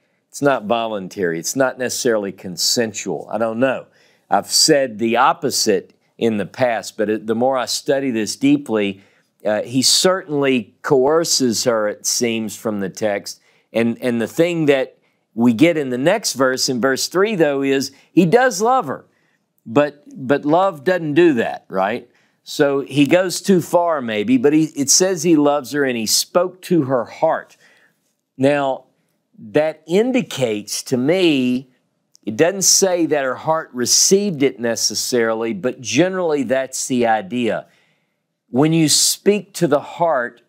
voluntary. It's not necessarily consensual. I don't know. I've said the opposite in the past, but the more I study this deeply, he certainly coerces her, it seems, from the text. And the thing that we get in the next verse, in verse 3, though, is he does love her. But love doesn't do that, right? So he goes too far, maybe, but it says he loves her and he spoke to her heart. Now, that indicates to me, it doesn't say that her heart received it necessarily, but generally that's the idea. When you speak to the heart,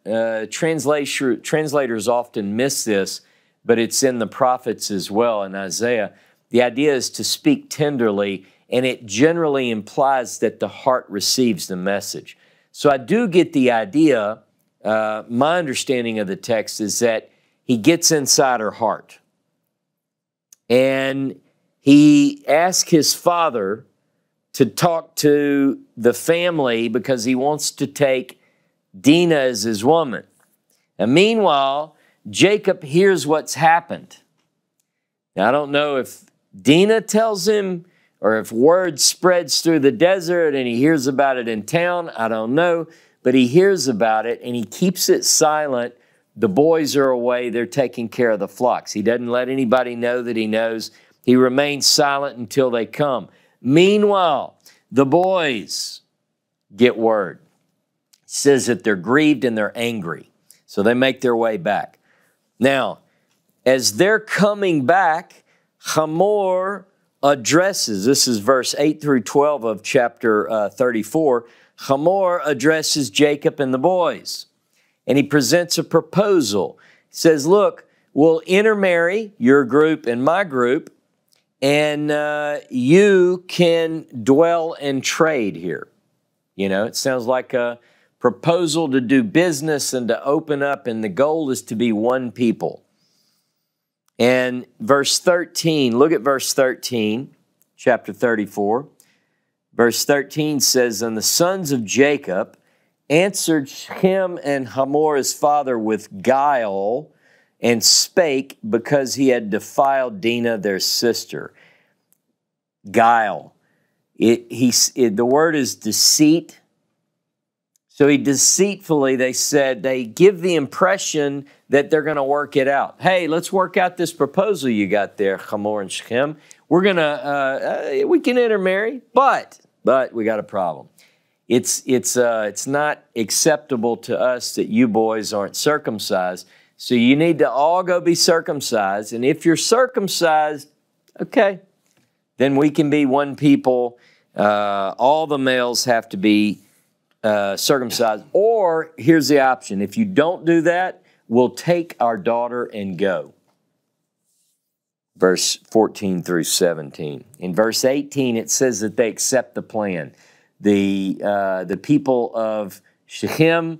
translators often miss this, but it's in the prophets as well, in Isaiah. The idea is to speak tenderly, and it generally implies that the heart receives the message. So I do get the idea, my understanding of the text is that he gets inside her heart. And he asks his father to talk to the family because he wants to take Dinah as his woman. And meanwhile, Jacob hears what's happened. Now, I don't know if Dinah tells him or if word spreads through the desert and he hears about it in town, I don't know, but he hears about it and he keeps it silent. The boys are away, they're taking care of the flocks. He doesn't let anybody know that he knows. He remains silent until they come. Meanwhile, the boys get word. It says that they're grieved and they're angry. So they make their way back. Now, as they're coming back, Hamor addresses, this is verse 8 through 12 of chapter 34, Hamor addresses Jacob and the boys. And he presents a proposal. He says, look, we'll intermarry, your group and my group, and you can dwell and trade here. You know, it sounds like a proposal to do business and to open up, and the goal is to be one people. And verse 13, look at verse 13, chapter 34. Verse 13 says, and the sons of Jacob answered Shem and Hamor his father with guile, and spake because he had defiled Dinah their sister. Guile. The word is deceit. So he deceitfully, they give the impression that they're going to work it out. Hey, let's work out this proposal you got there, Hamor and Shem. We're going to, we can intermarry, but we got a problem. It's not acceptable to us that you boys aren't circumcised. So you need to all go be circumcised. And if you're circumcised, okay, then we can be one people. All the males have to be circumcised. Or here's the option. If you don't do that, we'll take our daughter and go. Verse 14 through 17. In verse 18, it says that they accept the plan. The people of Shechem,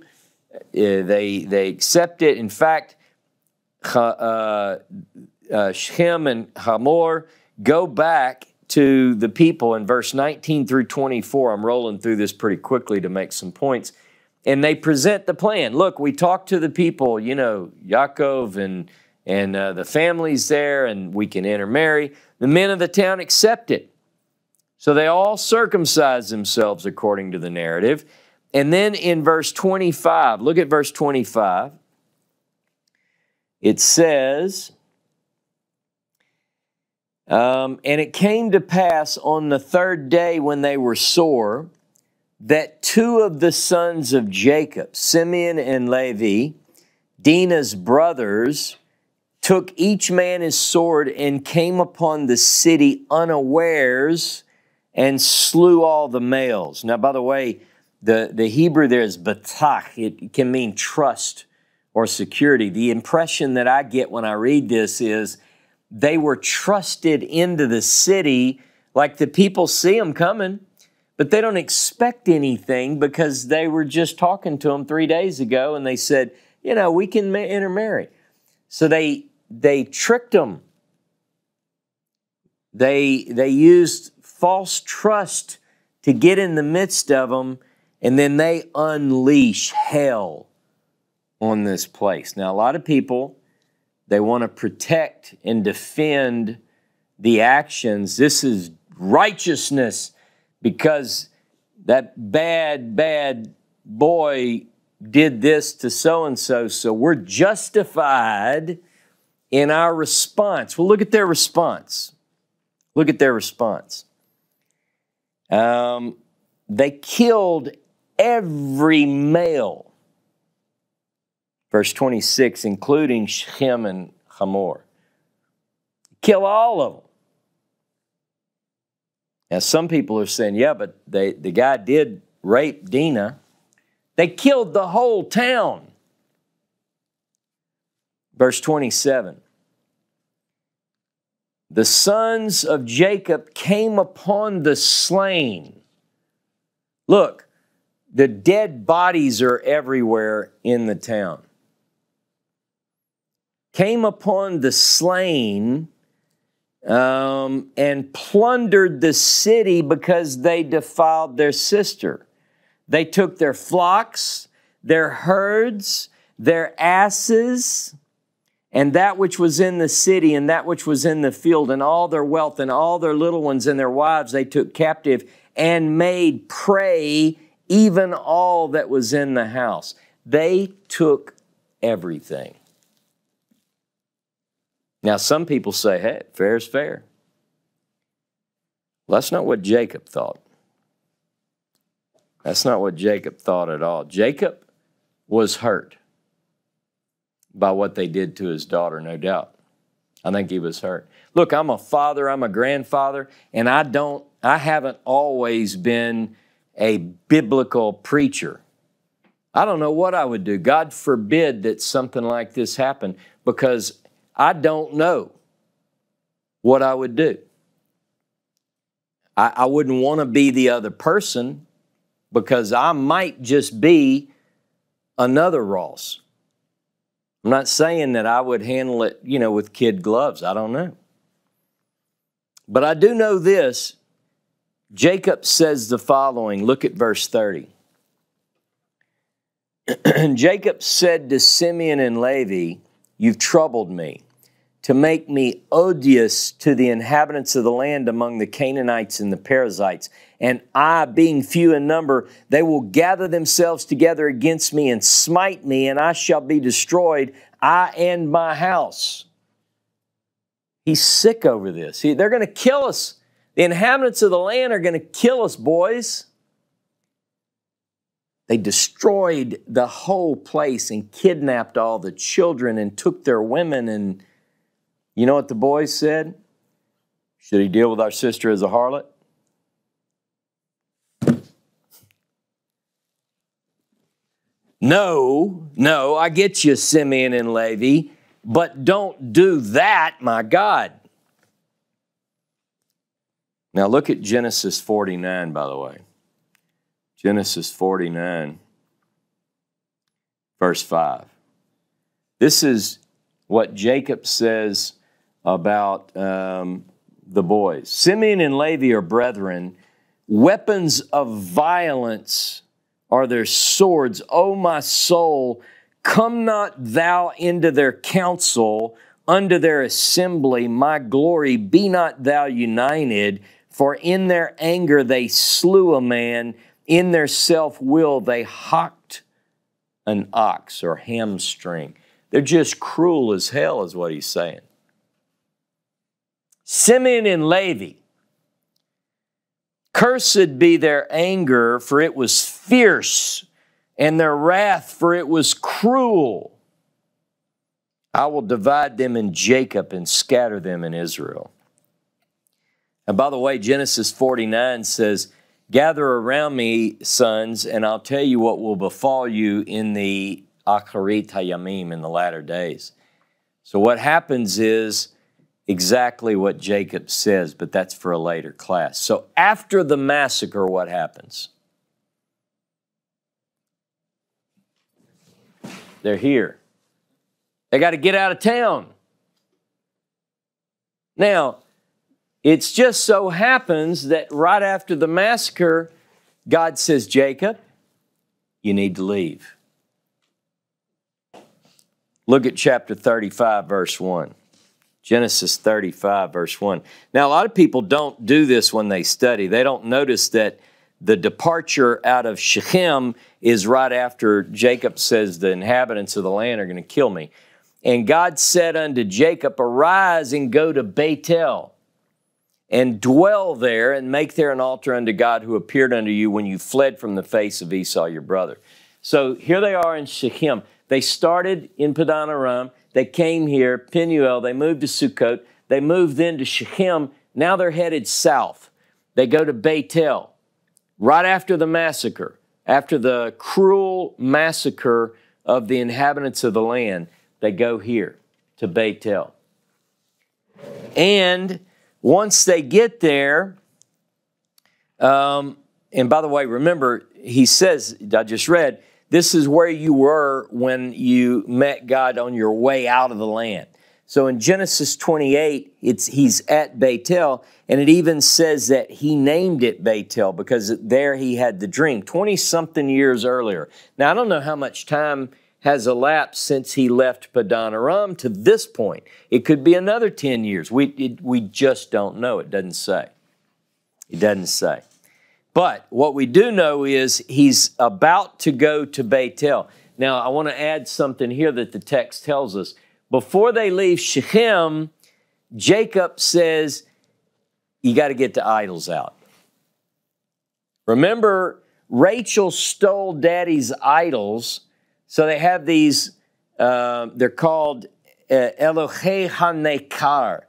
they accept it. In fact, Shem and Hamor go back to the people in verse 19 through 24. I'm rolling through this pretty quickly to make some points. And they present the plan. Look, we talked to the people, you know, Jacob and the families there, and we can intermarry. The men of the town accept it. So they all circumcise themselves according to the narrative. And then in verse 25, look at verse 25. It says, and it came to pass on the third day when they were sore, that two of the sons of Jacob, Simeon and Levi, Dinah's brothers, took each man his sword and came upon the city unawares and slew all the males. Now, by the way, the Hebrew there is batach. It can mean trust or security. The impression that I get when I read this is they were trusted into the city, like the people see them coming, but they don't expect anything because they were just talking to them 3 days ago and they said, you know, we can intermarry. So they tricked them. They used false trust to get in the midst of them, and then they unleash hell on this place. Now, a lot of people, they want to protect and defend the actions. This is righteousness because that bad boy did this to so-and-so, so we're justified in our response. Well, look at their response. Look at their response. They killed every male. Verse 26, including Shem and Hamor. Kill all of them. Now, some people are saying, yeah, but the guy did rape Dinah. They killed the whole town. Verse 27. The sons of Jacob came upon the slain. Look, the dead bodies are everywhere in the town. Came upon the slain and plundered the city because they defiled their sister. They took their flocks, their herds, their asses, and that which was in the city, and that which was in the field, and all their wealth, and all their little ones and their wives they took captive, and made prey even all that was in the house. They took everything. Now, some people say, hey, fair is fair. Well, that's not what Jacob thought. That's not what Jacob thought at all. Jacob was hurt by what they did to his daughter, no doubt. I think he was hurt. Look, I'm a father, I'm a grandfather, and I haven't always been a biblical preacher. I don't know what I would do. God forbid that something like this happened, because I don't know what I would do. I wouldn't want to be the other person, because I might just be another Ross. I'm not saying that I would handle it, with kid gloves. I don't know. But I do know this. Jacob says the following. Look at verse 30. Jacob said to Simeon and Levi, you've troubled me, to make me odious to the inhabitants of the land among the Canaanites and the Perizzites. And I, being few in number, they will gather themselves together against me and smite me, and I shall be destroyed, I and my house. He's sick over this. They're going to kill us. The inhabitants of the land are going to kill us, boys. They destroyed the whole place and kidnapped all the children and took their women. And you know what the boys said? Should he deal with our sister as a harlot? No, I get you, Simeon and Levi, but don't do that, my God. Now look at Genesis 49, by the way. Genesis 49, verse 5. This is what Jacob says about the boys. Simeon and Levi are brethren. Weapons of violence are their swords. O my soul, come not thou into their council, unto their assembly. My glory, be not thou united. For in their anger they slew a man. In their self-will they hocked an ox or hamstring. They're just cruel as hell, is what he's saying. Simeon and Levi, cursed be their anger, for it was fierce, and their wrath, for it was cruel. I will divide them in Jacob and scatter them in Israel. And by the way, Genesis 49 says, gather around me, sons, and I'll tell you what will befall you in the Acharit Hayamim, in the latter days. So what happens is exactly what Jacob says, but that's for a later class. So after the massacre, what happens? They're here. They got to get out of town. Now, it just so happens that right after the massacre, God says, Jacob, you need to leave. Look at chapter 35, verse 1. Genesis 35, verse 1. Now, a lot of people don't do this when they study. They don't notice that the departure out of Shechem is right after Jacob says the inhabitants of the land are going to kill me. And God said unto Jacob, arise and go to Bethel and dwell there and make there an altar unto God who appeared unto you when you fled from the face of Esau your brother. So here they are in Shechem. They started in Padan Aram. They came here, Peniel. They moved to Sukkot. They moved then to Shechem. Now they're headed south. They go to Bethel. Right after the massacre, after the cruel massacre of the inhabitants of the land, they go here to Bethel. And once they get there, and by the way, remember, he says, I just read, this is where you were when you met God on your way out of the land. So in Genesis 28, he's at Bethel, and it even says that he named it Bethel because there he had the dream, 20-something years earlier. Now, I don't know how has elapsed since he left Padan Aram to this point. It could be another 10 years. We just don't know. It doesn't say. It doesn't say. But what we do know is he's about to go to Bethel. Now, I want to add something here that the text tells us. Before they leave Shechem, Jacob says, you got to get the idols out. Remember, Rachel stole Daddy's idols, so they have these, they're called Elohei HaNekar.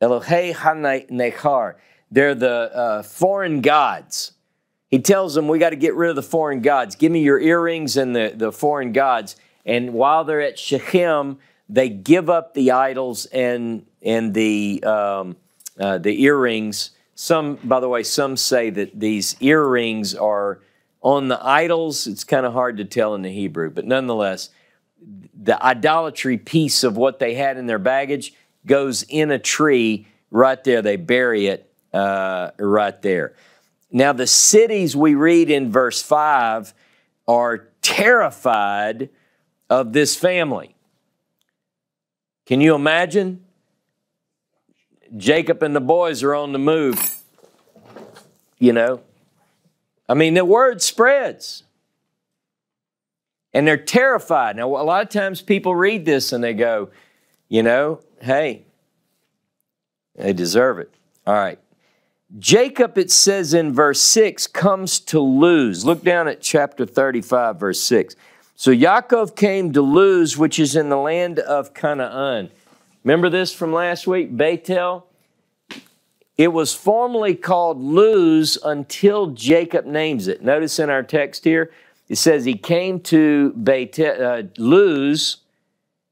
Elohei HaNekar. They're the foreign gods. He tells them, we got to get rid of the foreign gods. Give me your earrings and the foreign gods. And while they're at Shechem, they give up the idols and the earrings. Some, by the way, some say that these earrings are on the idols. It's kind of hard to tell in the Hebrew, but nonetheless, the idolatry piece of what they had in their baggage goes in a tree right there. They bury it right there. Now, the cities we read in verse 5 are terrified of this family. Can you imagine? Jacob and the boys are on the move. You know? I mean, the word spreads. And they're terrified. Now, a lot of times people read this and they go, you know, hey, they deserve it. All right. Jacob, it says in verse 6, comes to Luz. Look down at chapter 35, verse 6. So Yaakov came to Luz, which is in the land of Canaan. Remember this from last week, Bethel? It was formerly called Luz until Jacob names it. Notice in our text here, it says he came to Luz,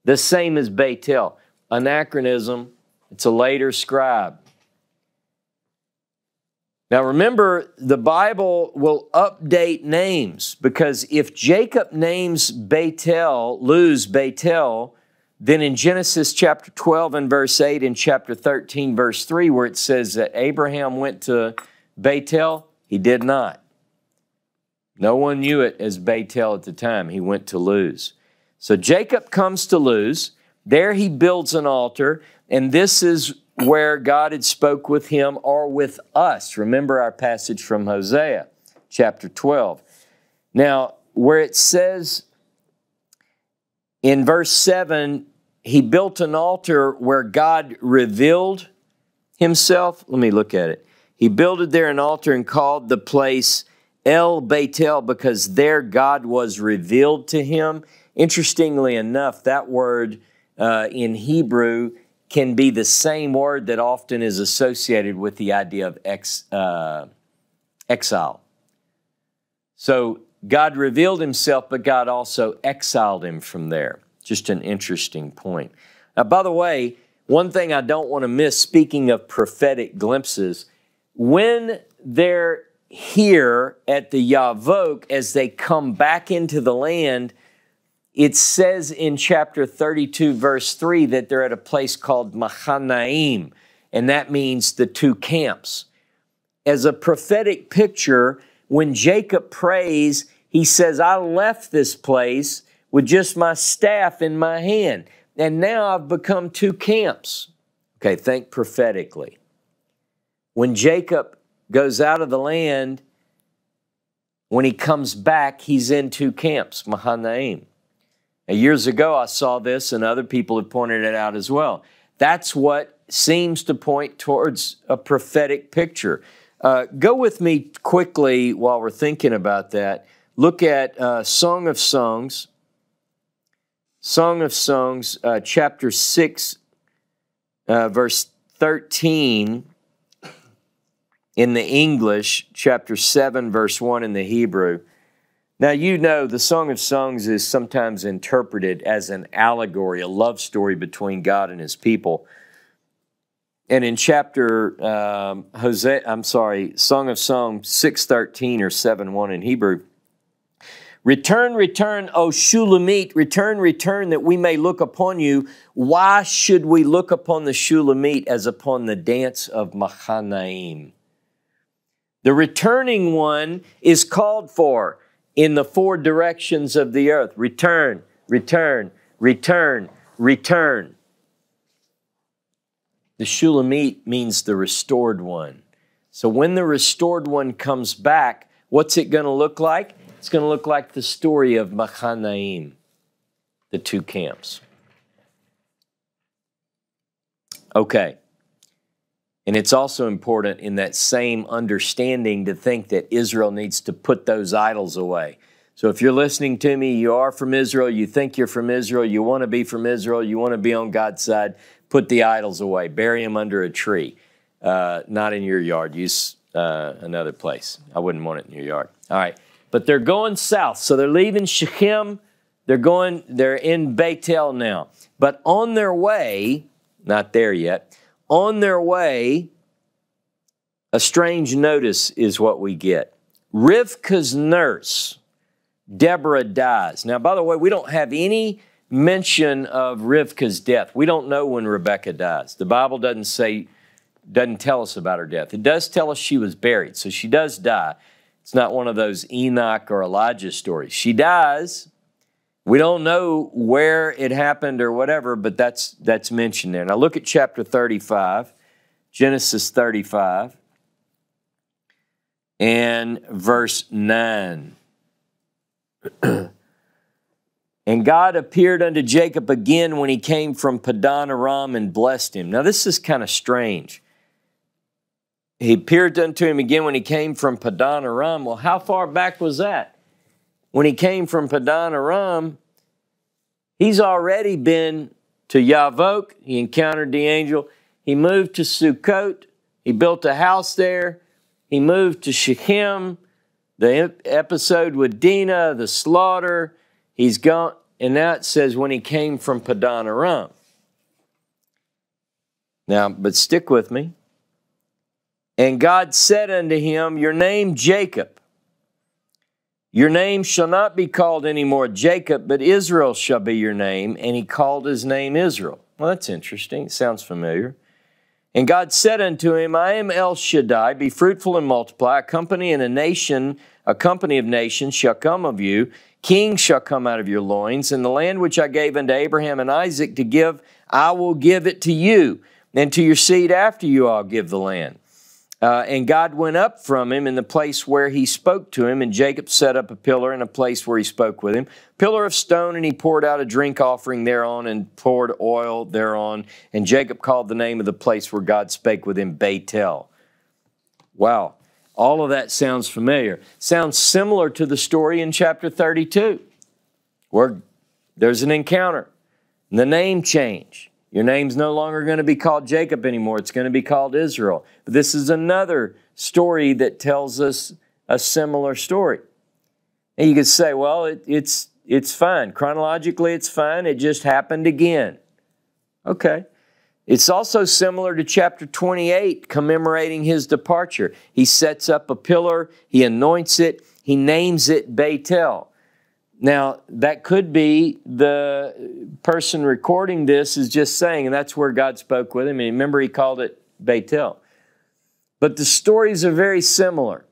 the same as Bethel. Anachronism, it's a later scribe. Now remember, the Bible will update names, because if Jacob names Bethel, Luz, Bethel, then in Genesis chapter 12 and verse 8 and chapter 13 verse 3, where it says that Abraham went to Bethel, he did not. No one knew it as Bethel at the time. He went to Luz. So Jacob comes to Luz. There he builds an altar, and this is where God had spoke with him or with us. Remember our passage from Hosea, chapter 12. Now, where it says in verse 7, he built an altar where God revealed himself. Let me look at it. He builded there an altar and called the place El Bethel, because there God was revealed to him. Interestingly enough, that word in Hebrew can be the same word that often is associated with the idea of exile. So God revealed himself, but God also exiled him from there. Just an interesting point. Now, by the way, one thing I don't want to miss, speaking of prophetic glimpses, when they're here at the Yavok, as they come back into the land, it says in chapter 32, verse 3, that they're at a place called Mahanaim, and that means the two camps. As a prophetic picture, when Jacob prays, he says, I left this place with just my staff in my hand, and now I've become two camps. Okay, think prophetically. When Jacob goes out of the land, when he comes back, he's in two camps, Mahanaim. Now, years ago, I saw this, and other people have pointed it out as well. That's what seems to point towards a prophetic picture. Go with me quickly while we're thinking about that. Look at Song of Songs. Song of Songs, chapter 6, verse 13 in the English, chapter 7, verse 1 in the Hebrew. Now, you know, the Song of Songs is sometimes interpreted as an allegory, a love story between God and his people. And in chapter Song of Songs 6:13 or 7:1 in Hebrew, return, return, O Shulamite, return, return, that we may look upon you. Why should we look upon the Shulamite as upon the dance of Mahanaim? The returning one is called for in the four directions of the earth. Return, return, return, return. The Shulamite means the restored one. So when the restored one comes back, what's it going to look like? It's going to look like the story of Machanaim, the two camps. Okay. And it's also important in that same understanding to think that Israel needs to put those idols away. So if you're listening to me, you are from Israel, you think you're from Israel, you want to be from Israel, you want to be on God's side, put the idols away. Bury them under a tree. Not in your yard. Use another place. I wouldn't want it in your yard. All right. But they're going south. So they're leaving Shechem. They're in Bethel now. But on their way, not there yet, on their way, a strange notice is what we get. Rivka's nurse, Deborah, dies. Now, by the way, we don't have any mention of Rivka's death. We don't know when Rebekah dies. The Bible doesn't tell us about her death. It does tell us she was buried, so she does die. It's not one of those Enoch or Elijah stories. She dies. We don't know where it happened or whatever, but that's mentioned there. Now look at chapter 35, Genesis 35, and verse 9. And God appeared unto Jacob again when he came from Padan Aram and blessed him. Now this is kind of strange. He appeared unto him again when he came from Padan Aram. Well, how far back was that? When he came from Padan Aram, he's already been to Yavok. He encountered the angel. He moved to Sukkot. He built a house there. He moved to Shechem. The episode with Dinah, the slaughter. He's gone. And now it says when he came from Padan Aram. Now, but stick with me. And God said unto him, your name Jacob. Your name shall not be called any more Jacob, but Israel shall be your name. And he called his name Israel. Well, that's interesting. It sounds familiar. And God said unto him, I am El Shaddai, be fruitful and multiply. A company of nations shall come of you. Kings shall come out of your loins. And the land which I gave unto Abraham and Isaac to give, I will give it to you. And to your seed after you I'll give the land. And God went up from him in the place where he spoke to him, and Jacob set up a pillar in a place where he spoke with him, pillar of stone, and he poured out a drink offering thereon and poured oil thereon. And Jacob called the name of the place where God spake with him Bethel. Wow, all of that sounds familiar. Sounds similar to the story in chapter 32, where there's an encounter, and the name change. Your name's no longer going to be called Jacob anymore. It's going to be called Israel. But this is another story that tells us a similar story. And you could say, well, it's fine. Chronologically, it's fine. It just happened again. Okay. It's also similar to chapter 28, commemorating his departure. He sets up a pillar. He anoints it. He names it Bethel. Now, that could be the person recording this is just saying, and that's where God spoke with him. And remember, he called it Bethel. But the stories are very similar,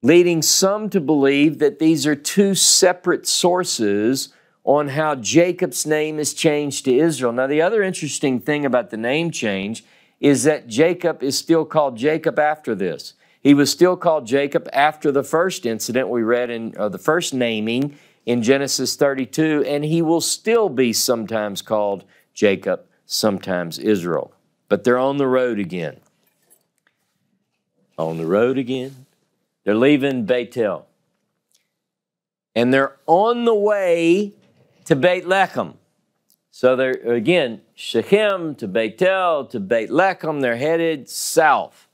leading some to believe that these are two separate sources on how Jacob's name is changed to Israel. Now, the other interesting thing about the name change is that Jacob is still called Jacob after this. He was still called Jacob after the first incident we read in the first naming in Genesis 32, and he will still be sometimes called Jacob, sometimes Israel. But they're on the road again. On the road again. They're leaving Bethel. And they're on the way to Beit Lechem. So they're, again, Shechem to Bethel to Beit Lechem. They're headed south.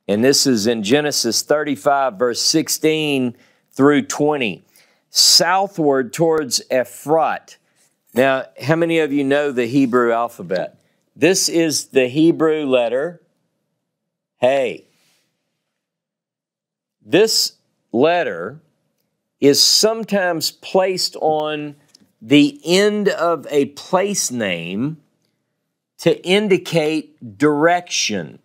And this is in Genesis 35, verse 16 through 20. Southward towards Ephrat. Now, how many of you know the Hebrew alphabet? This is the Hebrew letter Hey. This letter is sometimes placed on the end of a place name to indicate direction.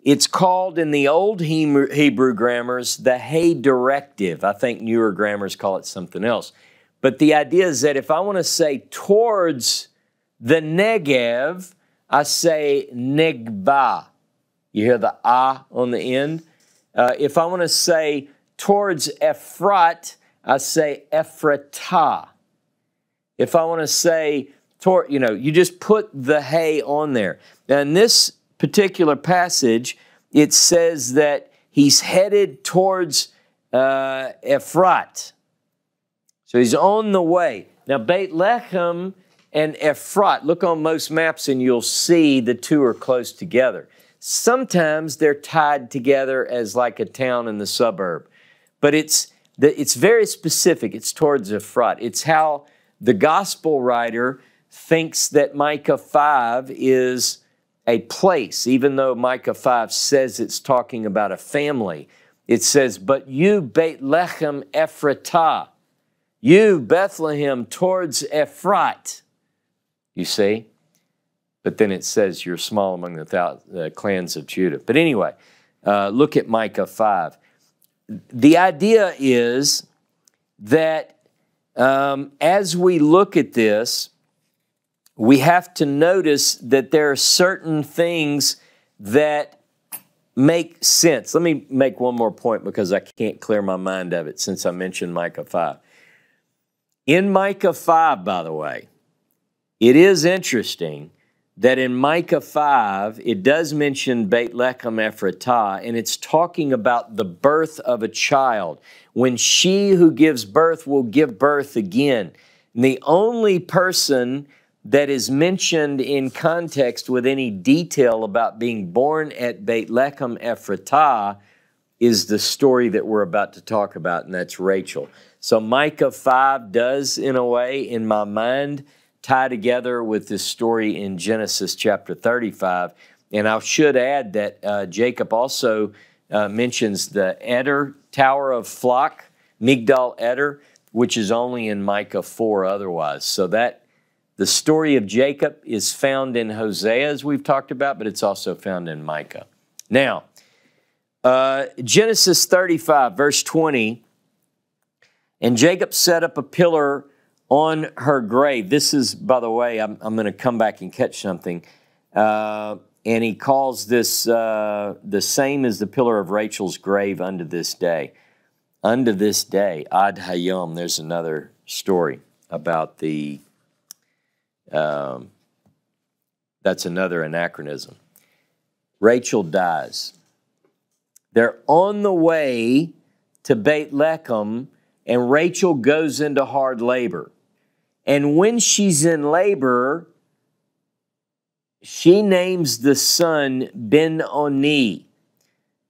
It's called in the old Hebrew grammars the hay directive. I think newer grammars call it something else. But the idea is that if I want to say towards the Negev, I say negba. You hear the ah on the end? If I want to say towards Ephrat, I say Ephratah. If I want to say, you just put the hay on there. Now, in this particular passage, it says that he's headed towards Ephrat. So he's on the way. Now, Beit Lechem and Ephrat, look on most maps and you'll see the two are close together. Sometimes they're tied together as like a town in the suburb. But it's very specific. It's towards Ephrat. It's how the gospel writer thinks that Micah 5 is a place, even though Micah 5 says it's talking about a family. It says, but you, Beit Lechem Ephratah, you, Bethlehem, towards Ephrat. You see? But then it says you're small among the clans of Judah. But anyway, look at Micah 5. The idea is that as we look at this, we have to notice that there are certain things that make sense. Let me make one more point because I can't clear my mind of it since I mentioned Micah 5. In Micah 5, by the way, it is interesting that in Micah 5, it does mention Beit Lechem Ephratah, and it's talking about the birth of a child. When she who gives birth will give birth again. And the only person that is mentioned in context with any detail about being born at Beit Lechem Ephratah is the story that we're about to talk about, and that's Rachel. So Micah 5 does, in a way, in my mind, tie together with this story in Genesis chapter 35. And I should add that Jacob also mentions the Eder, Tower of Flock, Migdal Eder, which is only in Micah 4 otherwise. So that the story of Jacob is found in Hosea, as we've talked about, but it's also found in Micah. Now, Genesis 35, verse 20, and Jacob set up a pillar on her grave. This is, by the way, I'm going to come back and catch something. And he calls this the same as the pillar of Rachel's grave unto this day. Unto this day, Ad Hayom. There's another story about the, that's another anachronism. Rachel dies. They're on the way to Beit Lechem, and Rachel goes into hard labor. And when she's in labor, she names the son Ben-Oni.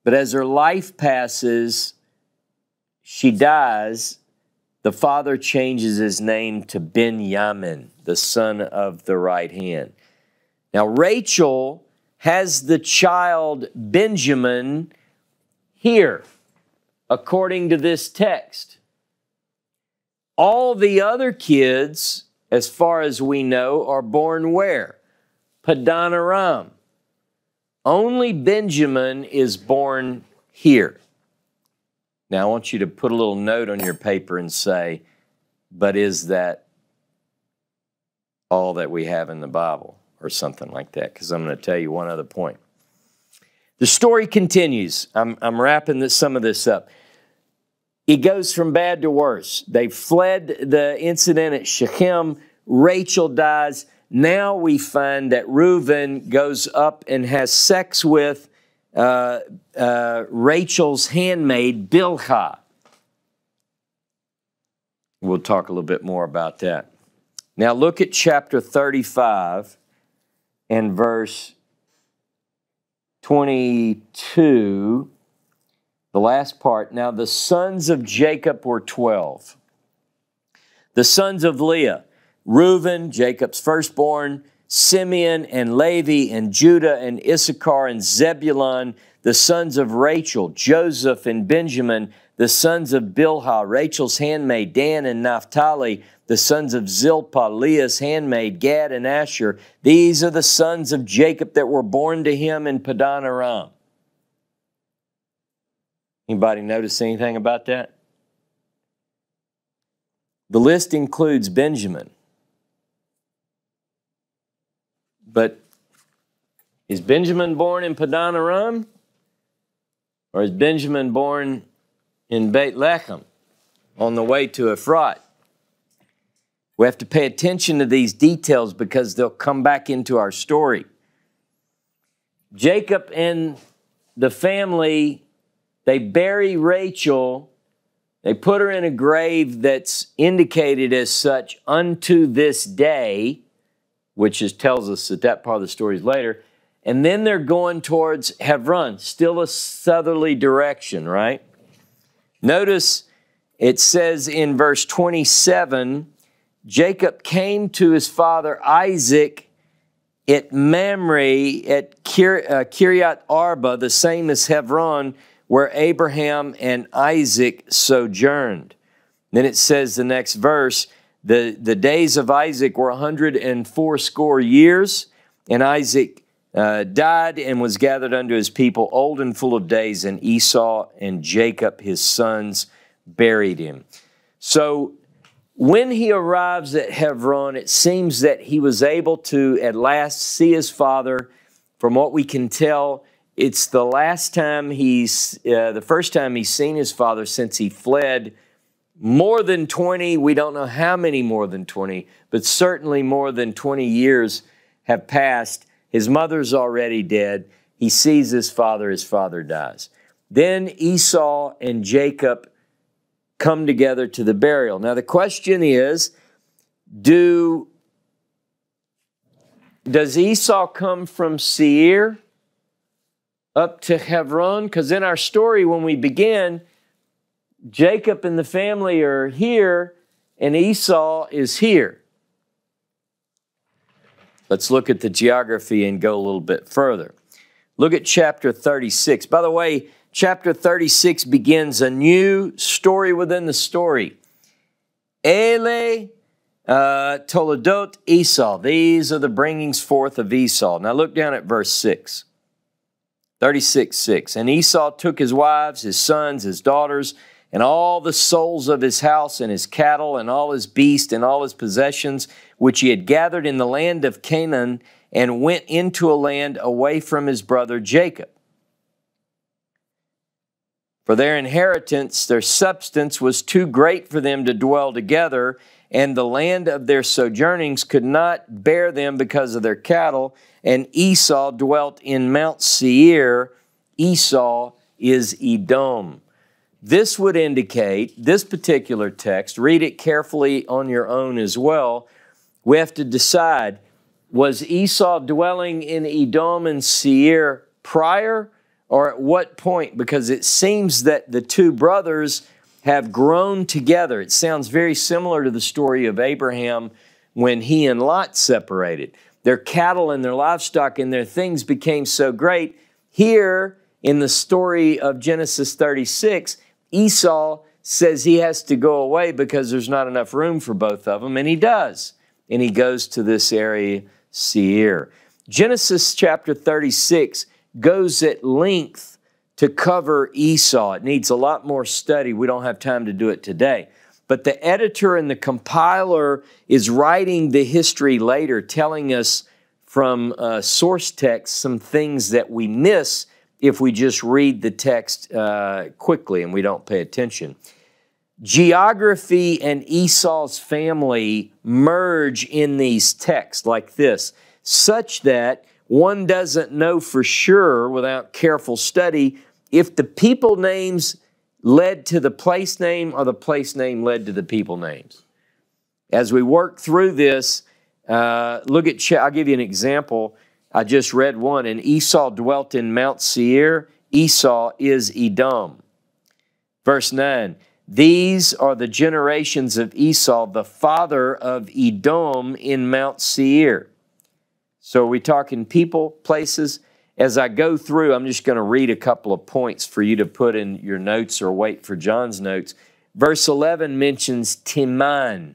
But as her life passes, she dies. The father changes his name to Benjamin, the son of the right hand. Now, Rachel has the child Benjamin here, according to this text. All the other kids, as far as we know, are born where? Padan Aram. Only Benjamin is born here. Now, I want you to put a little note on your paper and say, but is that all that we have in the Bible? Or something like that, because I'm going to tell you one other point. The story continues. I'm wrapping some of this up. It goes from bad to worse. They fled the incident at Shechem. Rachel dies. Now we find that Reuben goes up and has sex with Rachel's handmaid, Bilhah. We'll talk a little bit more about that. Now look at chapter 35 and verse 22. The last part. Now the sons of Jacob were 12. The sons of Leah, Reuben, Jacob's firstborn, Simeon and Levi and Judah and Issachar and Zebulun, the sons of Rachel, Joseph and Benjamin, the sons of Bilhah, Rachel's handmaid, Dan and Naphtali, the sons of Zilpah, Leah's handmaid, Gad and Asher. These are the sons of Jacob that were born to him in Padan Aram. Anybody notice anything about that? The list includes Benjamin. But is Benjamin born in Padan Aram? Or is Benjamin born in Beit Lechem on the way to Ephrat? We have to pay attention to these details because they'll come back into our story. Jacob and the family, they bury Rachel. They put her in a grave that's indicated as such unto this day, which tells us that part of the story is later. And then they're going towards Hebron, still a southerly direction, right? Notice it says in verse 27, Jacob came to his father Isaac at Mamre, at Kiryat Arba, the same as Hebron, where Abraham and Isaac sojourned. Then it says the next verse, the days of Isaac were 180 years, and Isaac died and was gathered unto his people, old and full of days, and Esau and Jacob, his sons, buried him. So when he arrives at Hebron, it seems that he was able to at last see his father. From what we can tell, it's the first time he's seen his father since he fled. More than 20, we don't know how many more than 20, but certainly more than 20 years have passed. His mother's already dead. He sees his father dies. Then Esau and Jacob come together to the burial. Now the question is, does Esau come from Seir up to Hebron? Because in our story when we begin, Jacob and the family are here and Esau is here. Let's look at the geography and go a little bit further. Look at chapter 36. By the way, chapter 36 begins a new story within the story. Ele Toledot Esau. These are the bringings forth of Esau. Now look down at verse 6. 36:6. And Esau took his wives, his sons, his daughters, and all the souls of his house, and his cattle, and all his beasts, and all his possessions, which he had gathered in the land of Canaan, and went into a land away from his brother Jacob. For their inheritance, their substance was too great for them to dwell together, and the land of their sojournings could not bear them because of their cattle. And Esau dwelt in Mount Seir. Esau is Edom. This would indicate, this particular text, read it carefully on your own as well. We have to decide, was Esau dwelling in Edom and Seir prior, or at what point? Because it seems that the two brothers have grown together. It sounds very similar to the story of Abraham when he and Lot separated. Their cattle and their livestock and their things became so great. Here in the story of Genesis 36, Esau says he has to go away because there's not enough room for both of them, and he does. And he goes to this area, Seir. Genesis chapter 36 goes at length to cover Esau. It needs a lot more study. We don't have time to do it today. But the editor and the compiler is writing the history later, telling us from source text some things that we miss if we just read the text quickly and we don't pay attention. Geography and Esau's family merge in these texts like this, such that one doesn't know for sure without careful study if the people names led to the place name or the place name led to the people names. As we work through this, look at, I'll give you an example. I just read one. And Esau dwelt in Mount Seir. Esau is Edom. Verse 9. These are the generations of Esau, the father of Edom in Mount Seir. So are we talking people, places? As I go through, I'm just going to read a couple of points for you to put in your notes or wait for John's notes. Verse 11 mentions Teman.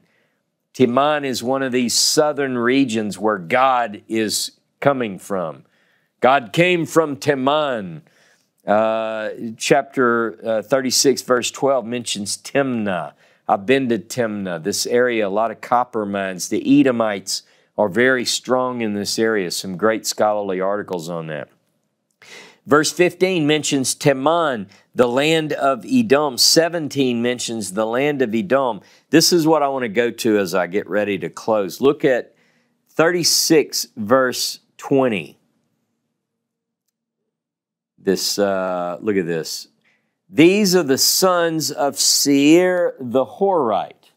Teman is one of these southern regions where God is coming from. God came from Teman. Chapter 36, verse 12 mentions Timnah. I've been to Timnah, this area, a lot of copper mines. The Edomites are very strong in this area. Some great scholarly articles on that. Verse 15 mentions Teman, the land of Edom. 17 mentions the land of Edom. This is what I want to go to as I get ready to close. Look at 36, verse 20. Look at this. These are the sons of Seir the Horite.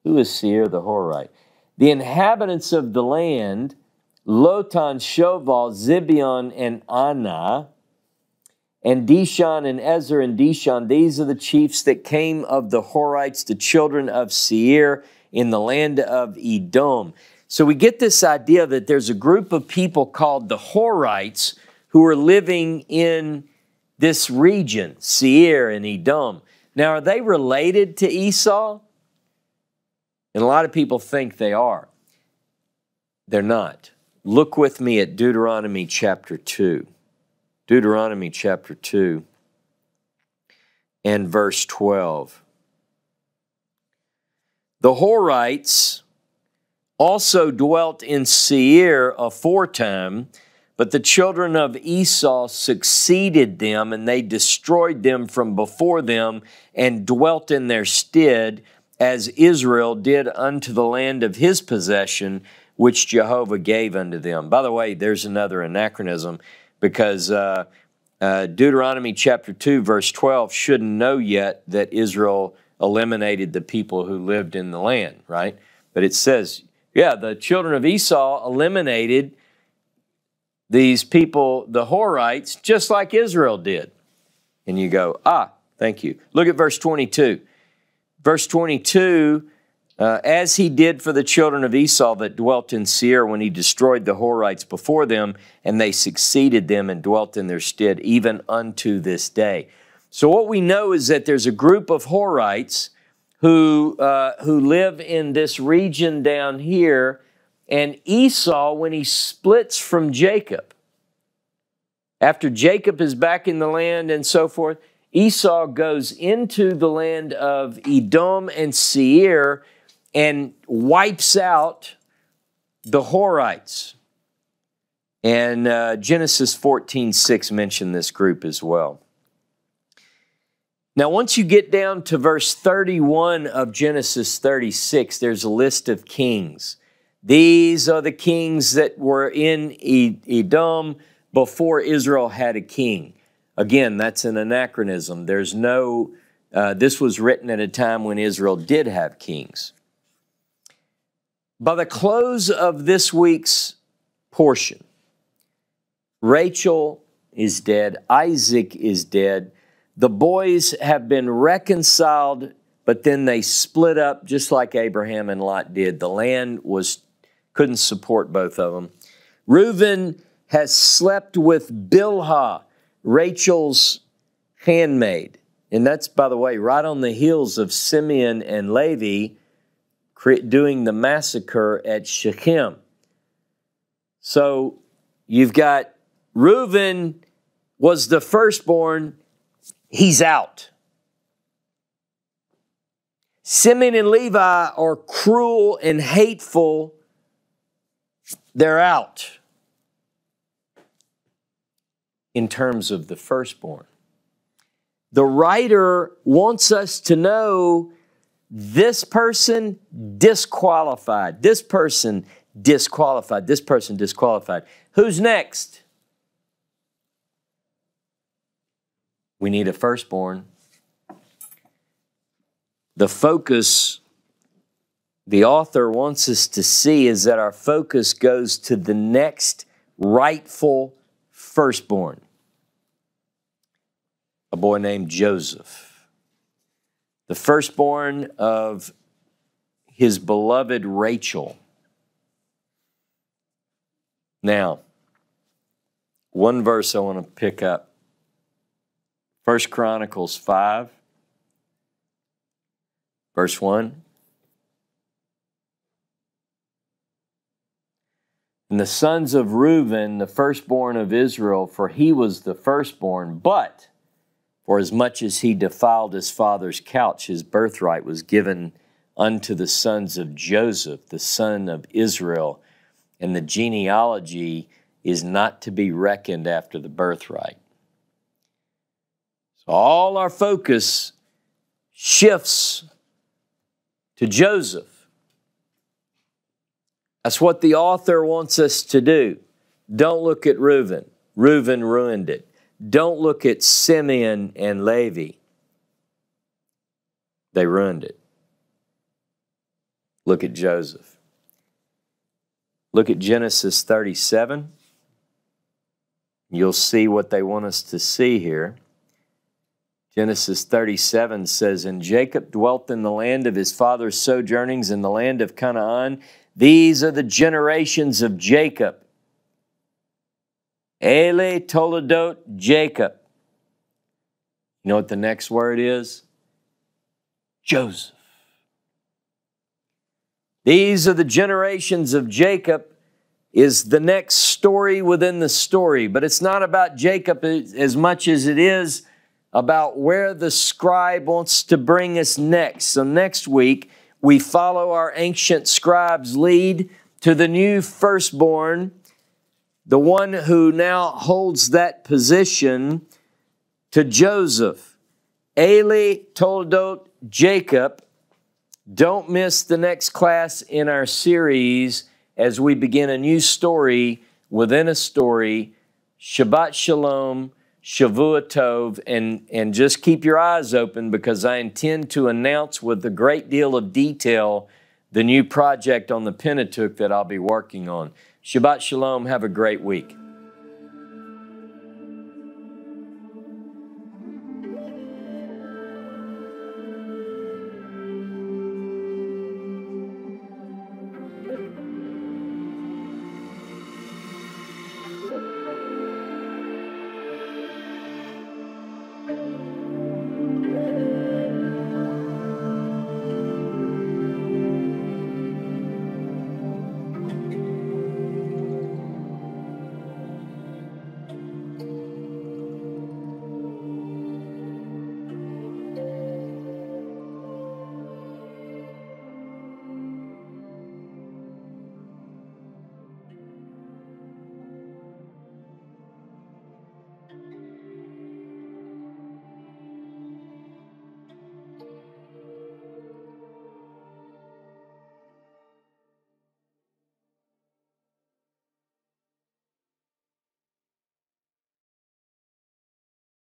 Who is Seir the Horite? The inhabitants of the land, Lotan, Shoval, Zibeon, and Anah, and Dishon and Ezer and Dishon. These are the chiefs that came of the Horites, the children of Seir, in the land of Edom. So we get this idea that there's a group of people called the Horites who are living in this region, Seir and Edom. Now, are they related to Esau? And a lot of people think they are. They're not. Look with me at Deuteronomy chapter 2. Deuteronomy chapter 2 and verse 12. The Horites also dwelt in Seir aforetime, but the children of Esau succeeded them, and they destroyed them from before them, and dwelt in their stead, as Israel did unto the land of his possession, which Jehovah gave unto them. By the way, there's another anachronism, because Deuteronomy chapter 2, verse 12 shouldn't know yet that Israel eliminated the people who lived in the land, right? But it says, yeah, the children of Esau eliminated these people, the Horites, just like Israel did. And you go, thank you. Look at verse 22. Verse 22, as he did for the children of Esau that dwelt in Seir when he destroyed the Horites before them, and they succeeded them and dwelt in their stead, even unto this day. So what we know is that there's a group of Horites who live in this region down here. And Esau, when he splits from Jacob, after Jacob is back in the land and so forth, Esau goes into the land of Edom and Seir and wipes out the Horites. And Genesis 14:6 mentioned this group as well. Now, once you get down to verse 31 of Genesis 36, there's a list of kings. These are the kings that were in Edom before Israel had a king. Again, that's an anachronism. There's no, this was written at a time when Israel did have kings. By the close of this week's portion, Rachel is dead, Isaac is dead, the boys have been reconciled, but then they split up just like Abraham and Lot did. The land couldn't support both of them. Reuben has slept with Bilhah, Rachel's handmaid. And that's, by the way, right on the heels of Simeon and Levi doing the massacre at Shechem. So you've got Reuben was the firstborn. He's out. Simeon and Levi are cruel and hateful. They're out in terms of the firstborn. The writer wants us to know this person disqualified, this person disqualified, this person disqualified. Who's next? We need a firstborn. The focus the author wants us to see is that our focus goes to the next rightful firstborn, a boy named Joseph, the firstborn of his beloved Rachel. Now, one verse I want to pick up. 1 Chronicles 5, verse 1. And the sons of Reuben, the firstborn of Israel, for he was the firstborn, but for as much as he defiled his father's couch, his birthright was given unto the sons of Joseph, the son of Israel, and the genealogy is not to be reckoned after the birthright. So all our focus shifts to Joseph. That's what the author wants us to do. Don't look at Reuben. Reuben ruined it. Don't look at Simeon and Levi. They ruined it. Look at Joseph. Look at Genesis 37. You'll see what they want us to see here. Genesis 37 says, And Jacob dwelt in the land of his father's sojournings in the land of Canaan. These are the generations of Jacob. Ele Toledot Jacob. You know what the next word is? Joseph. These are the generations of Jacob is the next story within the story. But it's not about Jacob as much as it is about where the scribe wants to bring us next. So next week, we follow our ancient scribe's lead to the new firstborn, the one who now holds that position, to Joseph. Eli Toldot Jacob. Don't miss the next class in our series as we begin a new story within a story. Shabbat Shalom, Shavua Tov, and just keep your eyes open because I intend to announce with a great deal of detail the new project on the Pentateuch that I'll be working on. Shabbat Shalom. Have a great week.